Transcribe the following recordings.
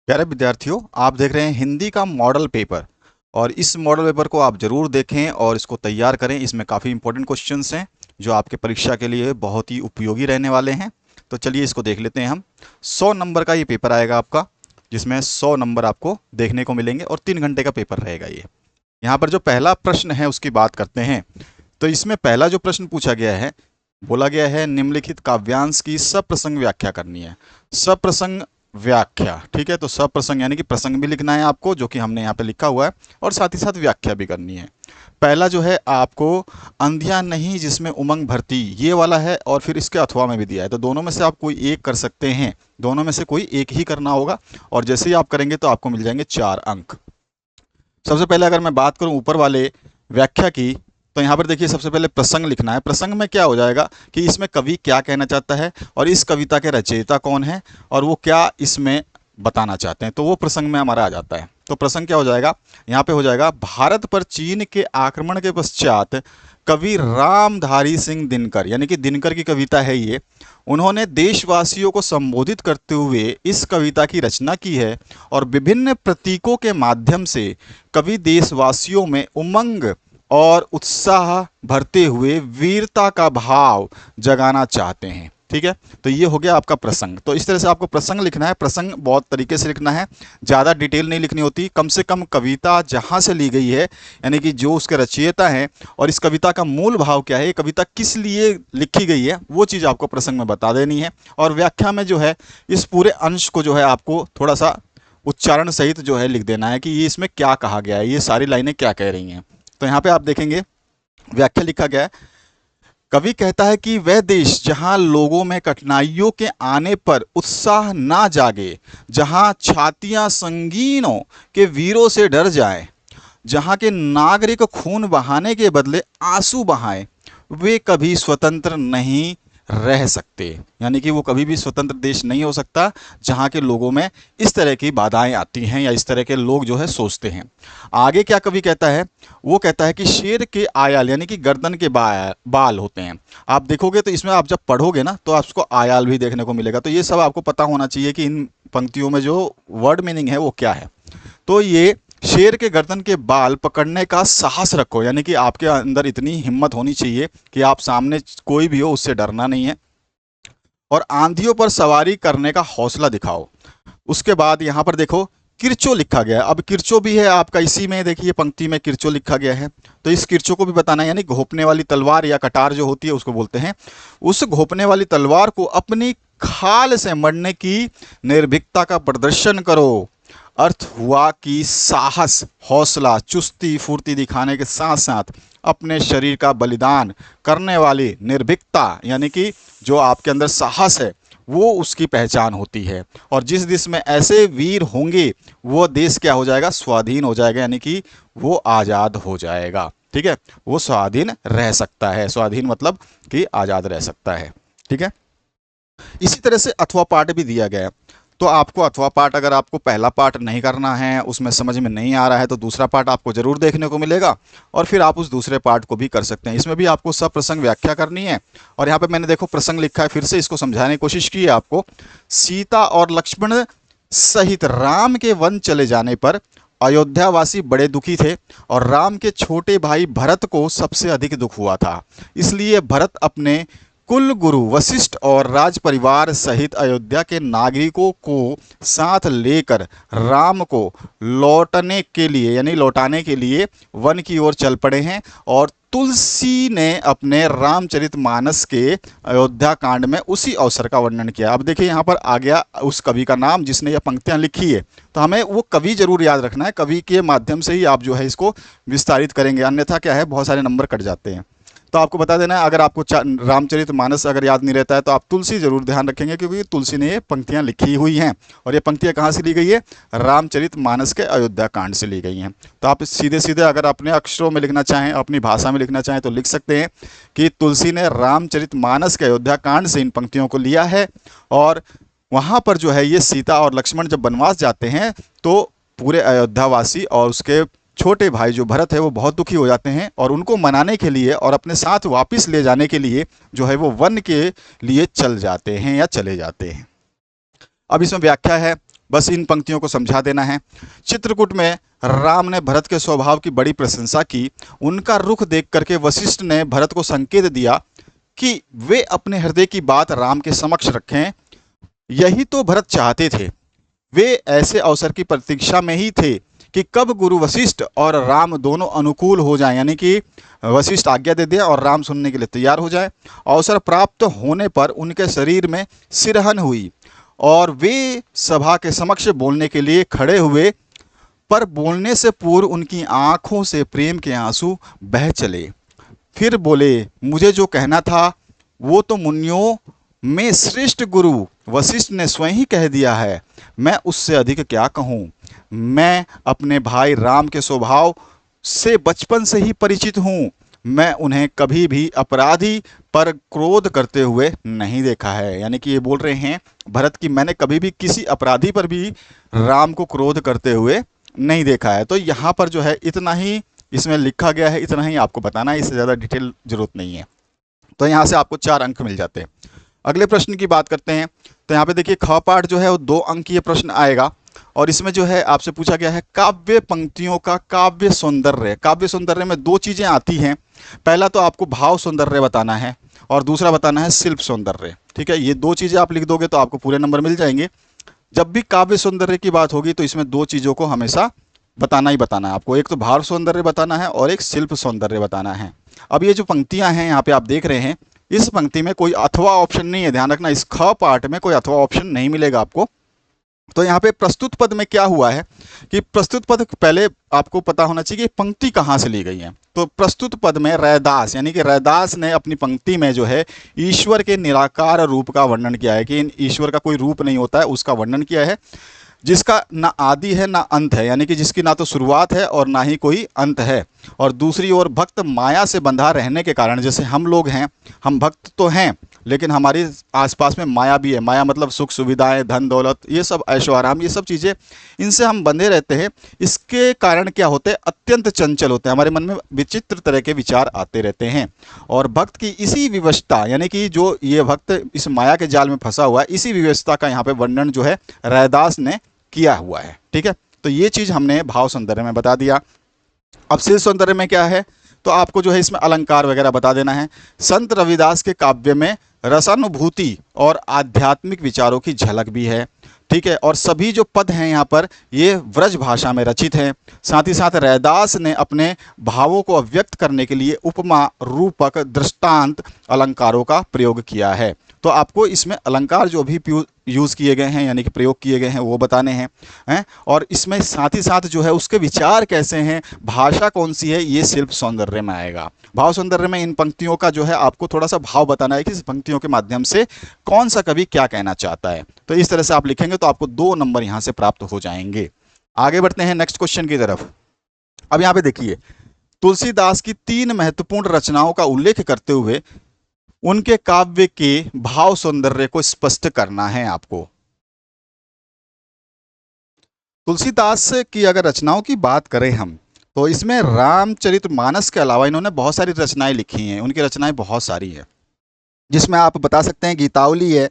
प्यारे विद्यार्थियों, आप देख रहे हैं हिंदी का मॉडल पेपर। और इस मॉडल पेपर को आप जरूर देखें और इसको तैयार करें। इसमें काफ़ी इंपॉर्टेंट क्वेश्चंस हैं जो आपके परीक्षा के लिए बहुत ही उपयोगी रहने वाले हैं। तो चलिए इसको देख लेते हैं हम। 100 नंबर का ये पेपर आएगा आपका, जिसमें 100 नंबर आपको देखने को मिलेंगे और 3 घंटे का पेपर रहेगा ये। यहाँ पर जो पहला प्रश्न है उसकी बात करते हैं। तो इसमें पहला जो प्रश्न पूछा गया है, बोला गया है निम्नलिखित काव्यांश की सप्रसंग व्याख्या करनी है। सप्रसंग व्याख्या, ठीक है। तो सप्रसंग यानी कि प्रसंग भी लिखना है आपको, जो कि हमने यहाँ पे लिखा हुआ है, और साथ ही साथ व्याख्या भी करनी है। पहला जो है आपको अंधिया नहीं जिसमें उमंग भरती, ये वाला है, और फिर इसके अथवा में भी दिया है। तो दोनों में से आप कोई एक कर सकते हैं, दोनों में से कोई एक ही करना होगा। और जैसे ही आप करेंगे तो आपको मिल जाएंगे 4 अंक। सबसे पहले अगर मैं बात करूं ऊपर वाले व्याख्या की, तो यहाँ पर देखिए सबसे पहले प्रसंग लिखना है। प्रसंग में क्या हो जाएगा कि इसमें कवि क्या कहना चाहता है और इस कविता के रचयिता कौन है और वो क्या इसमें बताना चाहते हैं, तो वो प्रसंग में हमारा आ जाता है। तो प्रसंग क्या हो जाएगा, यहाँ पे हो जाएगा भारत पर चीन के आक्रमण के पश्चात कवि रामधारी सिंह दिनकर, यानी कि दिनकर की कविता है ये, उन्होंने देशवासियों को संबोधित करते हुए इस कविता की रचना की है। और विभिन्न प्रतीकों के माध्यम से कवि देशवासियों में उमंग और उत्साह भरते हुए वीरता का भाव जगाना चाहते हैं। ठीक है, तो ये हो गया आपका प्रसंग। तो इस तरह से आपको प्रसंग लिखना है। प्रसंग बहुत तरीके से लिखना है, ज़्यादा डिटेल नहीं लिखनी होती। कम से कम कविता जहाँ से ली गई है, यानी कि जो उसके रचयिता हैं और इस कविता का मूल भाव क्या है, ये कविता किस लिए लिखी गई है, वो चीज़ आपको प्रसंग में बता देनी है। और व्याख्या में जो है इस पूरे अंश को जो है आपको थोड़ा सा उच्चारण सहित जो है लिख देना है कि ये इसमें क्या कहा गया है, ये सारी लाइनें क्या कह रही हैं। तो यहाँ पे आप देखेंगे व्याख्या लिखा गया है। कवि कहता है कि वह देश जहां लोगों में कठिनाइयों के आने पर उत्साह ना जागे, जहां छातियां संगीनों के वीरों से डर जाएं, जहां के नागरिक खून बहाने के बदले आंसू बहाएं, वे कभी स्वतंत्र नहीं रह सकते। यानी कि वो कभी भी स्वतंत्र देश नहीं हो सकता जहां के लोगों में इस तरह की बाधाएं आती हैं या इस तरह के लोग जो है सोचते हैं। आगे क्या कवि कहता है, वो कहता है कि शेर के आयाल यानी कि गर्दन के बाल होते हैं। आप देखोगे तो इसमें आप जब पढ़ोगे ना तो आपको आयाल भी देखने को मिलेगा। तो ये सब आपको पता होना चाहिए कि इन पंक्तियों में जो वर्ड मीनिंग है वो क्या है। तो ये शेर के गर्दन के बाल पकड़ने का साहस रखो, यानी कि आपके अंदर इतनी हिम्मत होनी चाहिए कि आप सामने कोई भी हो उससे डरना नहीं है। और आंधियों पर सवारी करने का हौसला दिखाओ। उसके बाद यहाँ पर देखो किरचो लिखा गया है। अब किरचो भी है आपका इसी में, देखिए पंक्ति में किरचो लिखा गया है। तो इस किरचो को भी बताना है, यानी घोंपने वाली तलवार या कटार जो होती है उसको बोलते हैं। उस घोंपने वाली तलवार को अपनी खाल से मरने की निर्भीकता का प्रदर्शन करो। अर्थ हुआ कि साहस, हौसला, चुस्ती फुर्ती दिखाने के साथ साथ अपने शरीर का बलिदान करने वाली निर्भीकता, यानी कि जो आपके अंदर साहस है वो उसकी पहचान होती है। और जिस देश में ऐसे वीर होंगे वो देश क्या हो जाएगा, स्वाधीन हो जाएगा, यानी कि वो आज़ाद हो जाएगा। ठीक है, वो स्वाधीन रह सकता है। स्वाधीन मतलब कि आज़ाद रह सकता है। ठीक है, इसी तरह से अथवा पाठ भी दिया गया है। तो आपको अथवा पाठ, अगर आपको पहला पाठ नहीं करना है, उसमें समझ में नहीं आ रहा है, तो दूसरा पाठ आपको जरूर देखने को मिलेगा और फिर आप उस दूसरे पाठ को भी कर सकते हैं। इसमें भी आपको सब प्रसंग व्याख्या करनी है। और यहाँ पे मैंने देखो प्रसंग लिखा है, फिर से इसको समझाने की कोशिश की है आपको। सीता और लक्ष्मण सहित राम के वन चले जाने पर अयोध्यावासी बड़े दुखी थे और राम के छोटे भाई भरत को सबसे अधिक दुख हुआ था। इसलिए भरत अपने कुल गुरु वशिष्ठ और राज परिवार सहित अयोध्या के नागरिकों को साथ लेकर राम को लौटने के लिए, यानी लौटाने के लिए वन की ओर चल पड़े हैं। और तुलसी ने अपने रामचरितमानस के अयोध्या कांड में उसी अवसर का वर्णन किया। अब देखिए यहाँ पर आ गया उस कवि का नाम जिसने ये पंक्तियाँ लिखी है। तो हमें वो कवि जरूर याद रखना है, कवि के माध्यम से ही आप जो है इसको विस्तारित करेंगे, अन्यथा क्या है बहुत सारे नंबर कट जाते हैं। तो आपको बता देना है, अगर आपको रामचरितमानस अगर याद नहीं रहता है तो आप तुलसी जरूर ध्यान रखेंगे, क्योंकि तुलसी ने ये पंक्तियां लिखी हुई हैं। और ये पंक्तियां कहाँ से ली गई है, रामचरितमानस के अयोध्या कांड से ली गई हैं। तो आप सीधे सीधे अगर अपने अक्षरों में लिखना चाहें, अपनी भाषा में लिखना चाहें, तो लिख सकते हैं कि तुलसी ने रामचरितमानस के अयोध्या कांड से इन पंक्तियों को लिया है। और वहाँ पर जो है ये सीता और लक्ष्मण जब वनवास जाते हैं तो पूरे अयोध्यावासी और उसके छोटे भाई जो भरत है वो बहुत दुखी हो जाते हैं और उनको मनाने के लिए और अपने साथ वापस ले जाने के लिए जो है वो वन के लिए चल जाते हैं या चले जाते हैं। अब इसमें व्याख्या है, बस इन पंक्तियों को समझा देना है। चित्रकूट में राम ने भरत के स्वभाव की बड़ी प्रशंसा की। उनका रुख देख करके वशिष्ठ ने भरत को संकेत दिया कि वे अपने हृदय की बात राम के समक्ष रखें। यही तो भरत चाहते थे। वे ऐसे अवसर की प्रतीक्षा में ही थे कि कब गुरु वशिष्ठ और राम दोनों अनुकूल हो जाएं, यानी कि वशिष्ठ आज्ञा दे दें और राम सुनने के लिए तैयार हो जाए। अवसर प्राप्त होने पर उनके शरीर में सिरहन हुई और वे सभा के समक्ष बोलने के लिए खड़े हुए, पर बोलने से पूर्व उनकी आंखों से प्रेम के आंसू बह चले। फिर बोले, मुझे जो कहना था वो तो मुनियों में श्रेष्ठ गुरु वशिष्ठ ने स्वयं ही कह दिया है। मैं उससे अधिक क्या कहूँ। मैं अपने भाई राम के स्वभाव से बचपन से ही परिचित हूँ। मैं उन्हें कभी भी अपराधी पर क्रोध करते हुए नहीं देखा है। यानी कि ये बोल रहे हैं भरत की मैंने कभी भी किसी अपराधी पर भी राम को क्रोध करते हुए नहीं देखा है। तो यहाँ पर जो है इतना ही इसमें लिखा गया है, इतना ही आपको बताना है, इससे ज़्यादा डिटेल जरूरत नहीं है। तो यहाँ से आपको 4 अंक मिल जाते हैं। अगले प्रश्न की बात करते हैं। तो यहाँ पे देखिए ख पाठ जो है वो 2 अंकीय प्रश्न आएगा और इसमें जो है आपसे पूछा गया है काव्य पंक्तियों का काव्य सौंदर्य। काव्य सौंदर्य में 2 चीज़ें आती हैं। पहला तो आपको भाव सौंदर्य बताना है और दूसरा बताना है शिल्प सौंदर्य। ठीक है, ये 2 चीज़ें आप लिख दोगे तो आपको पूरे नंबर मिल जाएंगे। जब भी काव्य सौंदर्य की बात होगी तो इसमें 2 चीज़ों को हमेशा बताना ही बताना है आपको। एक तो भाव सौंदर्य बताना है और एक शिल्प सौंदर्य बताना है। अब ये जो पंक्तियां हैं यहाँ पे आप देख रहे हैं, इस पंक्ति में कोई अथवा ऑप्शन नहीं है, ध्यान रखना। इस ख पार्ट में कोई अथवा ऑप्शन नहीं मिलेगा आपको। तो यहाँ पे प्रस्तुत पद में क्या हुआ है कि प्रस्तुत पद पहले आपको पता होना चाहिए कि पंक्ति कहाँ से ली गई है। तो प्रस्तुत पद में रैदास, यानी कि रैदास ने अपनी पंक्ति में जो है ईश्वर के निराकार रूप का वर्णन किया है कि ईश्वर का कोई रूप नहीं होता है, उसका वर्णन किया है, जिसका ना आदि है ना अंत है, यानी कि जिसकी ना तो शुरुआत है और ना ही कोई अंत है। और दूसरी ओर भक्त माया से बंधा रहने के कारण, जैसे हम लोग हैं, हम भक्त तो हैं लेकिन हमारे आसपास में माया भी है। माया मतलब सुख सुविधाएं, धन दौलत, ये सब ऐशो आराम, ये सब चीज़ें, इनसे हम बंधे रहते हैं। इसके कारण क्या होते हैं, अत्यंत चंचल होते हैं, हमारे मन में विचित्र तरह के विचार आते रहते हैं। और भक्त की इसी विवशता, यानी कि जो ये भक्त इस माया के जाल में फंसा हुआ है, इसी विवशता का यहाँ पे वर्णन जो है रैदास ने किया हुआ है। ठीक है, तो ये चीज़ हमने भाव सौंदर्य में बता दिया। अब शिल्प सौंदर्य में क्या है, तो आपको जो है इसमें अलंकार वगैरह बता देना है। संत रविदास के काव्य में रसानुभूति और आध्यात्मिक विचारों की झलक भी है। ठीक है, और सभी जो पद हैं यहाँ पर ये व्रज भाषा में रचित हैं। साथ ही साथ रैदास ने अपने भावों को अव्यक्त करने के लिए उपमा, रूपक, दृष्टांत अलंकारों का प्रयोग किया है। तो आपको इसमें अलंकार जो भी यूज़ किए गए हैं, यानी कि प्रयोग किए गए हैं, वो बताने हैं। और इसमें साथ ही साथ जो है उसके विचार कैसे हैं, भाषा कौन सी है, ये शिल्प सौंदर्य में आएगा। भाव सौंदर्य में इन पंक्तियों का जो है आपको थोड़ा सा भाव बताना है कि इस पंक्तियों के माध्यम से कौन सा कवि क्या कहना चाहता है। तो इस तरह से आप लिखेंगे तो आपको 2 नंबर यहाँ से प्राप्त हो जाएंगे। आगे बढ़ते हैं नेक्स्ट क्वेश्चन की तरफ। अब यहाँ पे देखिए तुलसीदास की 3 महत्वपूर्ण रचनाओं का उल्लेख करते हुए उनके काव्य के भाव सौंदर्य को स्पष्ट करना है आपको। तुलसीदास की अगर रचनाओं की बात करें हम, तो इसमें रामचरितमानस के अलावा इन्होंने बहुत सारी रचनाएं लिखी हैं। उनकी रचनाएं बहुत सारी हैं, जिसमें आप बता सकते हैं गीतावली है,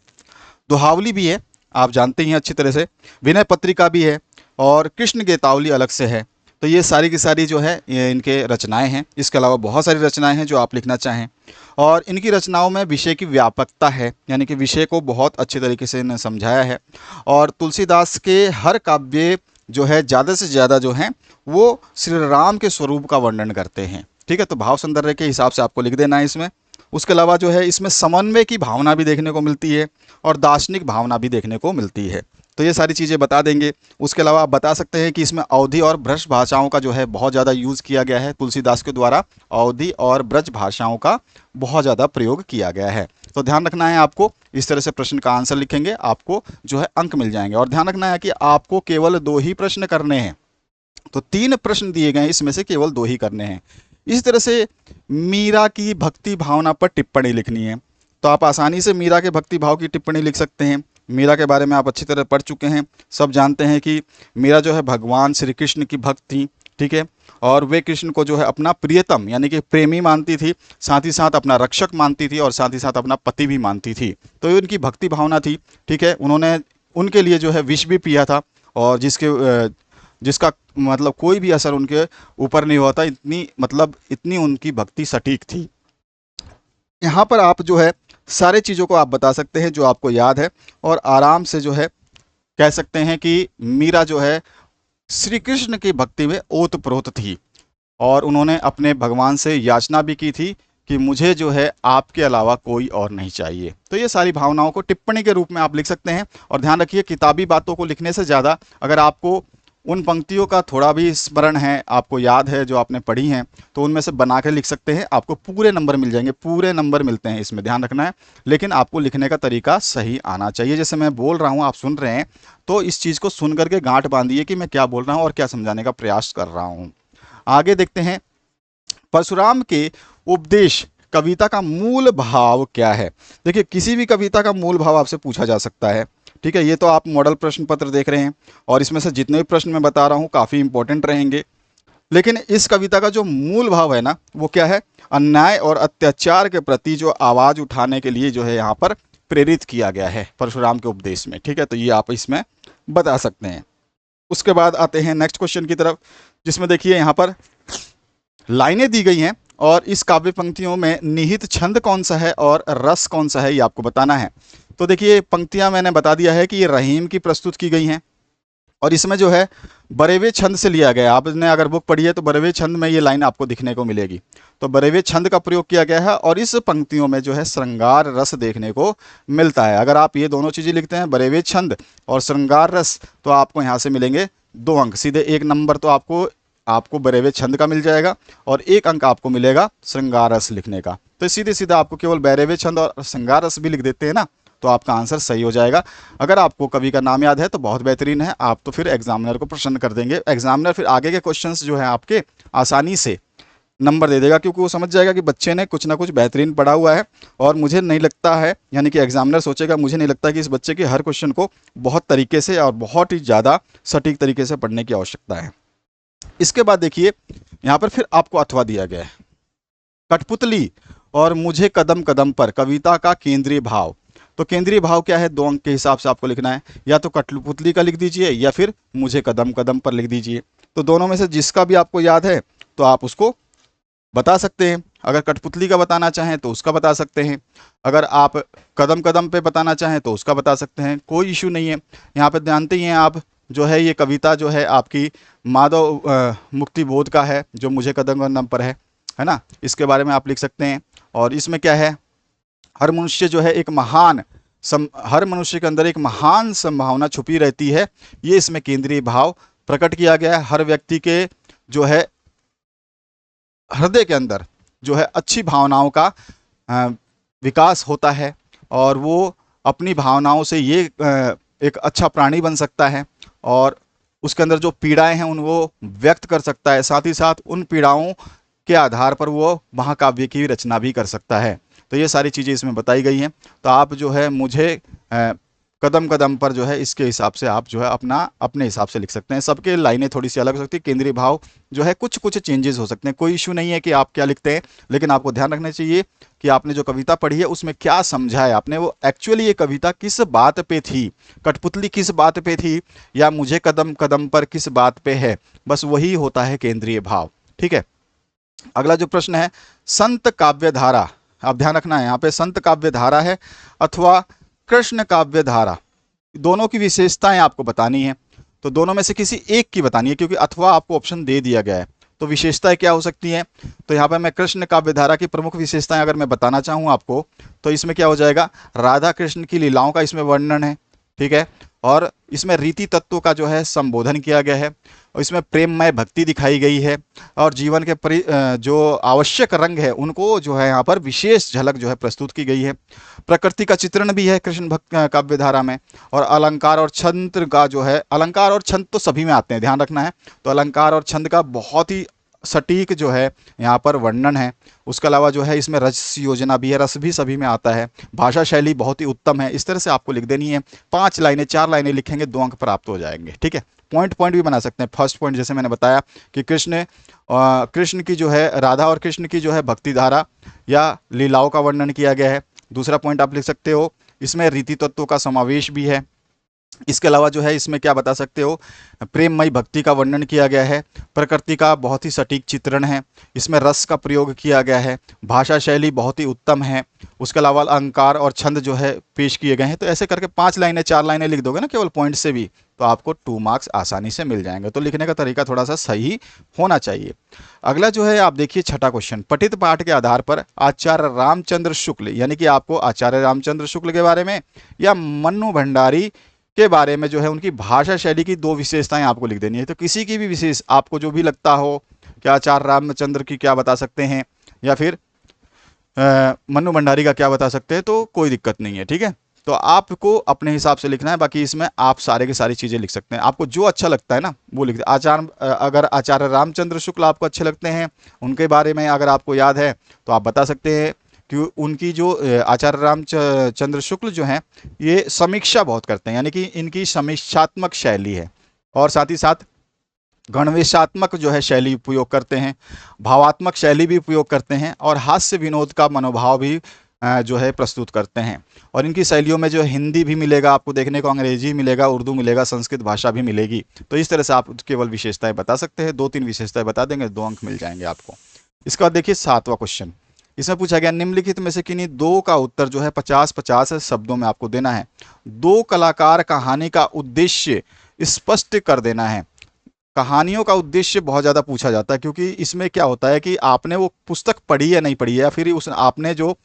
दोहावली भी है, आप जानते ही हैं अच्छी तरह से, विनय पत्रिका भी है और कृष्ण गीतावली अलग से है। तो ये सारी की सारी जो है ये इनके रचनाएं हैं। इसके अलावा बहुत सारी रचनाएं हैं जो आप लिखना चाहें। और इनकी रचनाओं में विषय की व्यापकता है, यानी कि विषय को बहुत अच्छे तरीके से इन्हें समझाया है। और तुलसीदास के हर काव्य जो है ज़्यादा से ज़्यादा जो हैं वो श्री राम के स्वरूप का वर्णन करते हैं। ठीक है, तो भाव सौंदर्य के हिसाब से आपको लिख देना है इसमें। उसके अलावा जो है इसमें समन्वय की भावना भी देखने को मिलती है और दार्शनिक भावना भी देखने को मिलती है। तो ये सारी चीज़ें बता देंगे। उसके अलावा आप बता सकते हैं कि इसमें अवधी और ब्रज भाषाओं का जो है बहुत ज़्यादा यूज़ किया गया है। तुलसीदास के द्वारा अवधी और ब्रज भाषाओं का बहुत ज़्यादा प्रयोग किया गया है। तो ध्यान रखना है आपको, इस तरह से प्रश्न का आंसर लिखेंगे आपको जो है अंक मिल जाएंगे। और ध्यान रखना है कि आपको केवल 2 ही प्रश्न करने हैं। तो 3 प्रश्न दिए गए हैं, इसमें से केवल 2 ही करने हैं। इस तरह से मीरा की भक्ति भावना पर टिप्पणी लिखनी है। तो आप आसानी से मीरा के भक्ति भाव की टिप्पणी लिख सकते हैं। मीरा के बारे में आप अच्छी तरह पढ़ चुके हैं, सब जानते हैं कि मीरा जो है भगवान श्री कृष्ण की भक्त थी। ठीक है, और वे कृष्ण को जो है अपना प्रियतम यानी कि प्रेमी मानती थी, साथ ही साथ अपना रक्षक मानती थी और साथ ही साथ अपना पति भी मानती थी। तो ये उनकी भक्ति भावना थी। ठीक है, उन्होंने उनके लिए जो है विष भी पिया था, और जिसका मतलब कोई भी असर उनके ऊपर नहीं हुआ था, इतनी मतलब इतनी उनकी भक्ति सटीक थी। यहाँ पर आप जो है सारे चीज़ों को आप बता सकते हैं जो आपको याद है, और आराम से जो है कह सकते हैं कि मीरा जो है श्री कृष्ण की भक्ति में ओतप्रोत थी, और उन्होंने अपने भगवान से याचना भी की थी कि मुझे जो है आपके अलावा कोई और नहीं चाहिए। तो ये सारी भावनाओं को टिप्पणी के रूप में आप लिख सकते हैं। और ध्यान रखिए, किताबी बातों को लिखने से ज़्यादा अगर आपको उन पंक्तियों का थोड़ा भी स्मरण है, आपको याद है जो आपने पढ़ी हैं, तो उनमें से बना के लिख सकते हैं, आपको पूरे नंबर मिल जाएंगे। पूरे नंबर मिलते हैं, इसमें ध्यान रखना है। लेकिन आपको लिखने का तरीका सही आना चाहिए। जैसे मैं बोल रहा हूँ, आप सुन रहे हैं, तो इस चीज़ को सुन करके गांठ बांधिए कि मैं क्या बोल रहा हूँ और क्या समझाने का प्रयास कर रहा हूँ। आगे देखते हैं, परशुराम के उपदेश कविता का मूल भाव क्या है। देखिए, किसी भी कविता का मूल भाव आपसे पूछा जा सकता है, ठीक है। ये तो आप मॉडल प्रश्न पत्र देख रहे हैं, और इसमें से जितने भी प्रश्न मैं बता रहा हूँ काफ़ी इंपॉर्टेंट रहेंगे। लेकिन इस कविता का जो मूल भाव है ना, वो क्या है? अन्याय और अत्याचार के प्रति जो आवाज़ उठाने के लिए जो है यहाँ पर प्रेरित किया गया है परशुराम के उपदेश में, ठीक है। तो ये आप इसमें बता सकते हैं। उसके बाद आते हैं नेक्स्ट क्वेश्चन की तरफ, जिसमें देखिए यहाँ पर लाइनें दी गई हैं, और इस काव्य पंक्तियों में निहित छंद कौन सा है और रस कौन सा है, ये आपको बताना है। तो देखिए, पंक्तियां मैंने बता दिया है कि ये रहीम की प्रस्तुत की गई हैं, और इसमें जो है बरेवे छंद से लिया गया है। आपने अगर बुक पढ़ी है तो बरेवे छंद में ये लाइन आपको दिखने को मिलेगी। तो बरेवे छंद का प्रयोग किया गया है, और इस पंक्तियों में जो है श्रृंगार रस देखने को मिलता है। अगर आप ये दोनों चीज़ें लिखते हैं, बरेवे छंद और श्रृंगार रस, तो आपको यहाँ से मिलेंगे 2 अंक सीधे। 1 नंबर तो आपको बरेवे छंद का मिल जाएगा, और 1 अंक आपको मिलेगा श्रृंगार रस लिखने का। तो सीधे सीधा आपको केवल बरेवे छंद और श्रृंगार रस भी लिख देते हैं ना, तो आपका आंसर सही हो जाएगा। अगर आपको कवि का नाम याद है तो बहुत बेहतरीन है, आप तो फिर एग्जामिनर को प्रसन्न कर देंगे। एग्जामिनर फिर आगे के क्वेश्चंस जो है आपके आसानी से नंबर दे देगा, क्योंकि वो समझ जाएगा कि बच्चे ने कुछ ना कुछ बेहतरीन पढ़ा हुआ है। और मुझे नहीं लगता है, यानी कि एग्जामिनर सोचेगा, मुझे नहीं लगता कि इस बच्चे के हर क्वेश्चन को बहुत तरीके से और बहुत ही ज़्यादा सटीक तरीके से पढ़ने की आवश्यकता है। इसके बाद देखिए, यहाँ पर फिर आपको अथवा दिया गया है, कठपुतली और मुझे कदम कदम पर कविता का केंद्रीय भाव। तो केंद्रीय भाव क्या है, 2 अंक के हिसाब से आपको लिखना है। या तो कठपुतली का लिख दीजिए, या फिर मुझे कदम कदम पर लिख दीजिए। तो दोनों में से जिसका भी आपको याद है तो आप उसको बता सकते हैं। अगर कठपुतली का बताना चाहें तो उसका बता सकते हैं, अगर आप कदम कदम पे बताना चाहें तो उसका बता सकते हैं, कोई इशू नहीं है। यहाँ पे जानते ही हैं आप, जो है ये कविता जो है आपकी माधव मुक्ति बोध का है, जो मुझे कदम कदम पर है ना। इसके बारे में आप लिख सकते हैं। और इसमें क्या है, हर मनुष्य जो है हर मनुष्य के अंदर एक महान संभावना छुपी रहती है, ये इसमें केंद्रीय भाव प्रकट किया गया है। हर व्यक्ति के जो है हृदय के अंदर जो है अच्छी भावनाओं का विकास होता है, और वो अपनी भावनाओं से ये एक अच्छा प्राणी बन सकता है, और उसके अंदर जो पीड़ाएं हैं उनको व्यक्त कर सकता है। साथ ही साथ उन पीड़ाओं के आधार पर वो महाकाव्य की रचना भी कर सकता है। तो ये सारी चीज़ें इसमें बताई गई हैं। तो आप जो है मुझे कदम कदम पर जो है इसके हिसाब से आप जो है अपने हिसाब से लिख सकते हैं। सबके लाइनें थोड़ी सी अलग हो सकती है, केंद्रीय भाव जो है कुछ कुछ चेंजेस हो सकते हैं। कोई इशू नहीं है कि आप क्या लिखते हैं, लेकिन आपको ध्यान रखना चाहिए कि आपने जो कविता पढ़ी है उसमें क्या समझा है आपने, वो एक्चुअली ये कविता किस बात पे थी, कठपुतली किस बात पे थी, या मुझे कदम कदम पर किस बात पे है, बस वही होता है केंद्रीय भाव। ठीक है। अगला जो प्रश्न है, संत काव्य धारा, आप ध्यान रखना है यहाँ पे संत काव्य धारा है अथवा कृष्ण काव्य धारा, दोनों की विशेषताएं आपको बतानी है। तो दोनों में से किसी एक की बतानी है, क्योंकि अथवा आपको ऑप्शन दे दिया गया है। तो विशेषताएं क्या हो सकती हैं, तो यहाँ पर मैं कृष्ण काव्य धारा की प्रमुख विशेषताएं अगर मैं बताना चाहूँ आपको, तो इसमें क्या हो जाएगा, राधा कृष्ण की लीलाओं का इसमें वर्णन है, ठीक है। और इसमें रीति तत्वों का जो है संबोधन किया गया है, और इसमें प्रेममय भक्ति दिखाई गई है, और जीवन के जो आवश्यक रंग है उनको जो है यहाँ पर विशेष झलक जो है प्रस्तुत की गई है। प्रकृति का चित्रण भी है कृष्ण भक्त काव्य धारा में, और अलंकार और छंद का जो है, अलंकार और छंद तो सभी में आते हैं, ध्यान रखना है। तो अलंकार और छंद का बहुत ही सटीक जो है यहाँ पर वर्णन है। उसके अलावा जो है इसमें रस योजना भी है, रस भी सभी में आता है। भाषा शैली बहुत ही उत्तम है। इस तरह से आपको लिख देनी है, 5 लाइनें 4 लाइनें लिखेंगे, 2 अंक प्राप्त हो जाएंगे। ठीक है। पॉइंट भी बना सकते हैं। फर्स्ट पॉइंट जैसे मैंने बताया कि कृष्ण की जो है, राधा और कृष्ण की जो है भक्ति धारा या लीलाओं का वर्णन किया गया है। दूसरा पॉइंट आप लिख सकते हो, इसमें रीति तत्वों का समावेश भी है। इसके अलावा जो है इसमें क्या बता सकते हो, प्रेममयी भक्ति का वर्णन किया गया है, प्रकृति का बहुत ही सटीक चित्रण है, इसमें रस का प्रयोग किया गया है, भाषा शैली बहुत ही उत्तम है, उसके अलावा अलंकार और छंद जो है पेश किए गए हैं। तो ऐसे करके 5 लाइनें 4 लाइनें लिख दोगे ना केवल पॉइंट से भी, तो आपको 2 मार्क्स आसानी से मिल जाएंगे। तो लिखने का तरीका थोड़ा सा सही होना चाहिए। अगला जो है आप देखिए छठा क्वेश्चन, पठित पाठ के आधार पर आचार्य रामचंद्र शुक्ल, यानी कि आपको आचार्य रामचंद्र शुक्ल के बारे में या मन्नू भंडारी के बारे में जो है उनकी भाषा शैली की 2 विशेषताएं आपको लिख देनी है। तो किसी की भी विशेष आपको जो भी लगता हो कि आचार्य रामचंद्र की क्या बता सकते हैं या फिर मन्नू भंडारी का क्या बता सकते हैं, तो कोई दिक्कत नहीं है, ठीक है। तो आपको अपने हिसाब से लिखना है, बाकी इसमें आप सारे की सारी चीज़ें लिख सकते हैं, आपको जो अच्छा लगता है ना वो लिख अगर आचार्य रामचंद्र शुक्ल आपको अच्छे लगते हैं, उनके बारे में अगर आपको याद है तो आप बता सकते हैं कि उनकी जो आचार्य रामचंद्र शुक्ल जो हैं ये समीक्षा बहुत करते हैं, यानी कि इनकी समीक्षात्मक शैली है, और साथ ही साथ गणवेशात्मक जो है शैली उपयोग करते हैं, भावात्मक शैली भी उपयोग करते हैं, और हास्य विनोद का मनोभाव भी जो है प्रस्तुत करते हैं। और इनकी शैलियों में जो हिंदी भी मिलेगा आपको देखने को, अंग्रेजी मिलेगा, उर्दू मिलेगा, संस्कृत भाषा भी मिलेगी। तो इस तरह से आप केवल विशेषताएं बता सकते हैं, 2-3 विशेषताएं बता देंगे, 2 अंक मिल जाएंगे आपको। इसके बाद देखिए 7वां क्वेश्चन, इसमें पूछा गया निम्नलिखित में से किन्हीं 2 का उत्तर जो है 50-50 शब्दों में आपको देना है। 2 कलाकार कहानी का उद्देश्य स्पष्ट कर देना है। कहानियों का उद्देश्य बहुत ज़्यादा पूछा जाता है, क्योंकि इसमें क्या होता है कि आपने वो पुस्तक पढ़ी या नहीं पढ़ी है, या फिर उस आपने जो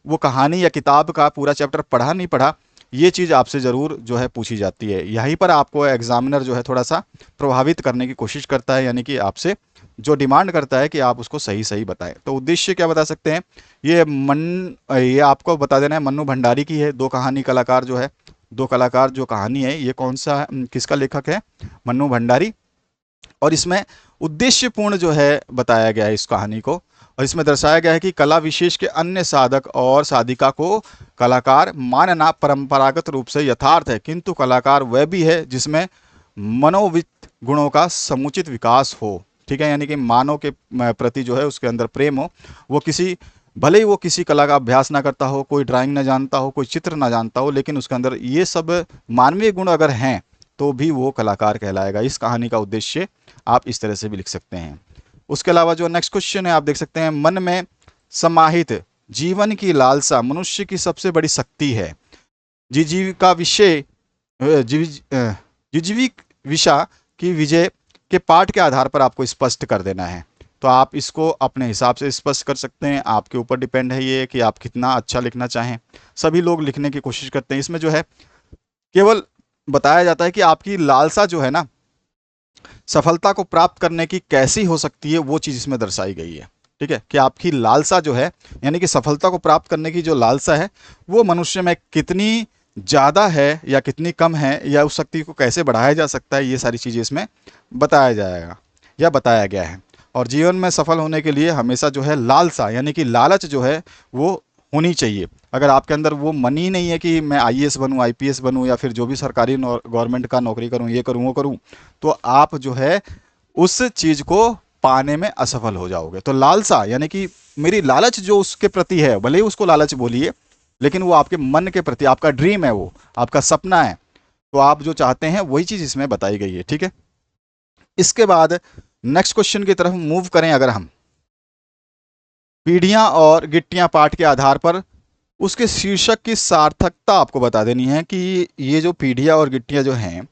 वो कहानी या किताब का पूरा चैप्टर पढ़ा नहीं पढ़ा, ये चीज़ आपसे ज़रूर जो है पूछी जाती है। यहीं पर आपको एग्जामिनर जो है थोड़ा सा प्रभावित करने की कोशिश करता है, यानी कि आपसे जो डिमांड करता है कि आप उसको सही सही बताएं। तो उद्देश्य क्या बता सकते हैं, ये आपको बता देना है मन्नू भंडारी की है। 2 कहानी कलाकार जो है, 2 कलाकार जो कहानी है ये कौन सा किसका लेखक है, मन्नू भंडारी। और इसमें उद्देश्यपूर्ण जो है बताया गया है इस कहानी को, और इसमें दर्शाया गया है कि कला विशेष के अन्य साधक और साधिका को कलाकार मानना परंपरागत रूप से यथार्थ है, किंतु कलाकार वह भी है जिसमें मनोवित गुणों का समुचित विकास हो, ठीक है। यानी कि मानव के प्रति जो है उसके अंदर प्रेम हो, वो भले ही वो किसी कला का अभ्यास ना करता हो, कोई ड्राइंग ना जानता हो, कोई चित्र ना जानता हो, लेकिन उसके अंदर ये सब मानवीय गुण अगर हैं तो भी वो कलाकार कहलाएगा। इस कहानी का उद्देश्य आप इस तरह से भी लिख सकते हैं। उसके अलावा जो नेक्स्ट क्वेश्चन है आप देख सकते हैं, मन में समाहित जीवन की लालसा मनुष्य की सबसे बड़ी शक्ति है। जीविका विषय जिजीविका की विजय के पाठ के आधार पर आपको स्पष्ट कर देना है। तो आप इसको अपने हिसाब से स्पष्ट कर सकते हैं, आपके ऊपर डिपेंड है ये कि आप कितना अच्छा लिखना चाहें। सभी लोग लिखने की कोशिश करते हैं, इसमें जो है केवल बताया जाता है कि आपकी लालसा जो है ना सफलता को प्राप्त करने की कैसी हो सकती है, वो चीज़ इसमें दर्शाई गई है, ठीक है। कि आपकी लालसा जो है यानी कि सफलता को प्राप्त करने की जो लालसा है वो मनुष्य में कितनी ज़्यादा है या कितनी कम है, या उस शक्ति को कैसे बढ़ाया जा सकता है, ये सारी चीज़ें इसमें बताया जाएगा या बताया गया है। और जीवन में सफल होने के लिए हमेशा जो है लालसा यानी कि लालच जो है वो होनी चाहिए। अगर आपके अंदर वो मन ही नहीं है कि मैं आईएएस बनूं, आईपीएस बनूं, या फिर जो भी सरकारी गवर्नमेंट का नौकरी करूं, ये करूं वो करूं, तो आप जो है उस चीज़ को पाने में असफल हो जाओगे। तो लालसा यानी कि मेरी लालच जो उसके प्रति है, भले ही उसको लालच बोलिए, लेकिन वो आपके मन के प्रति आपका ड्रीम है, वो आपका सपना है, तो आप जो चाहते हैं वही चीज़ इसमें बताई गई है, ठीक है। इसके बाद नेक्स्ट क्वेश्चन की तरफ मूव करें। अगर हम पीढ़ियां और गिट्टियां पाठ के आधार पर उसके शीर्षक की सार्थकता आपको बता देनी है कि ये जो पीढ़ियां और गिट्टियां जो हैं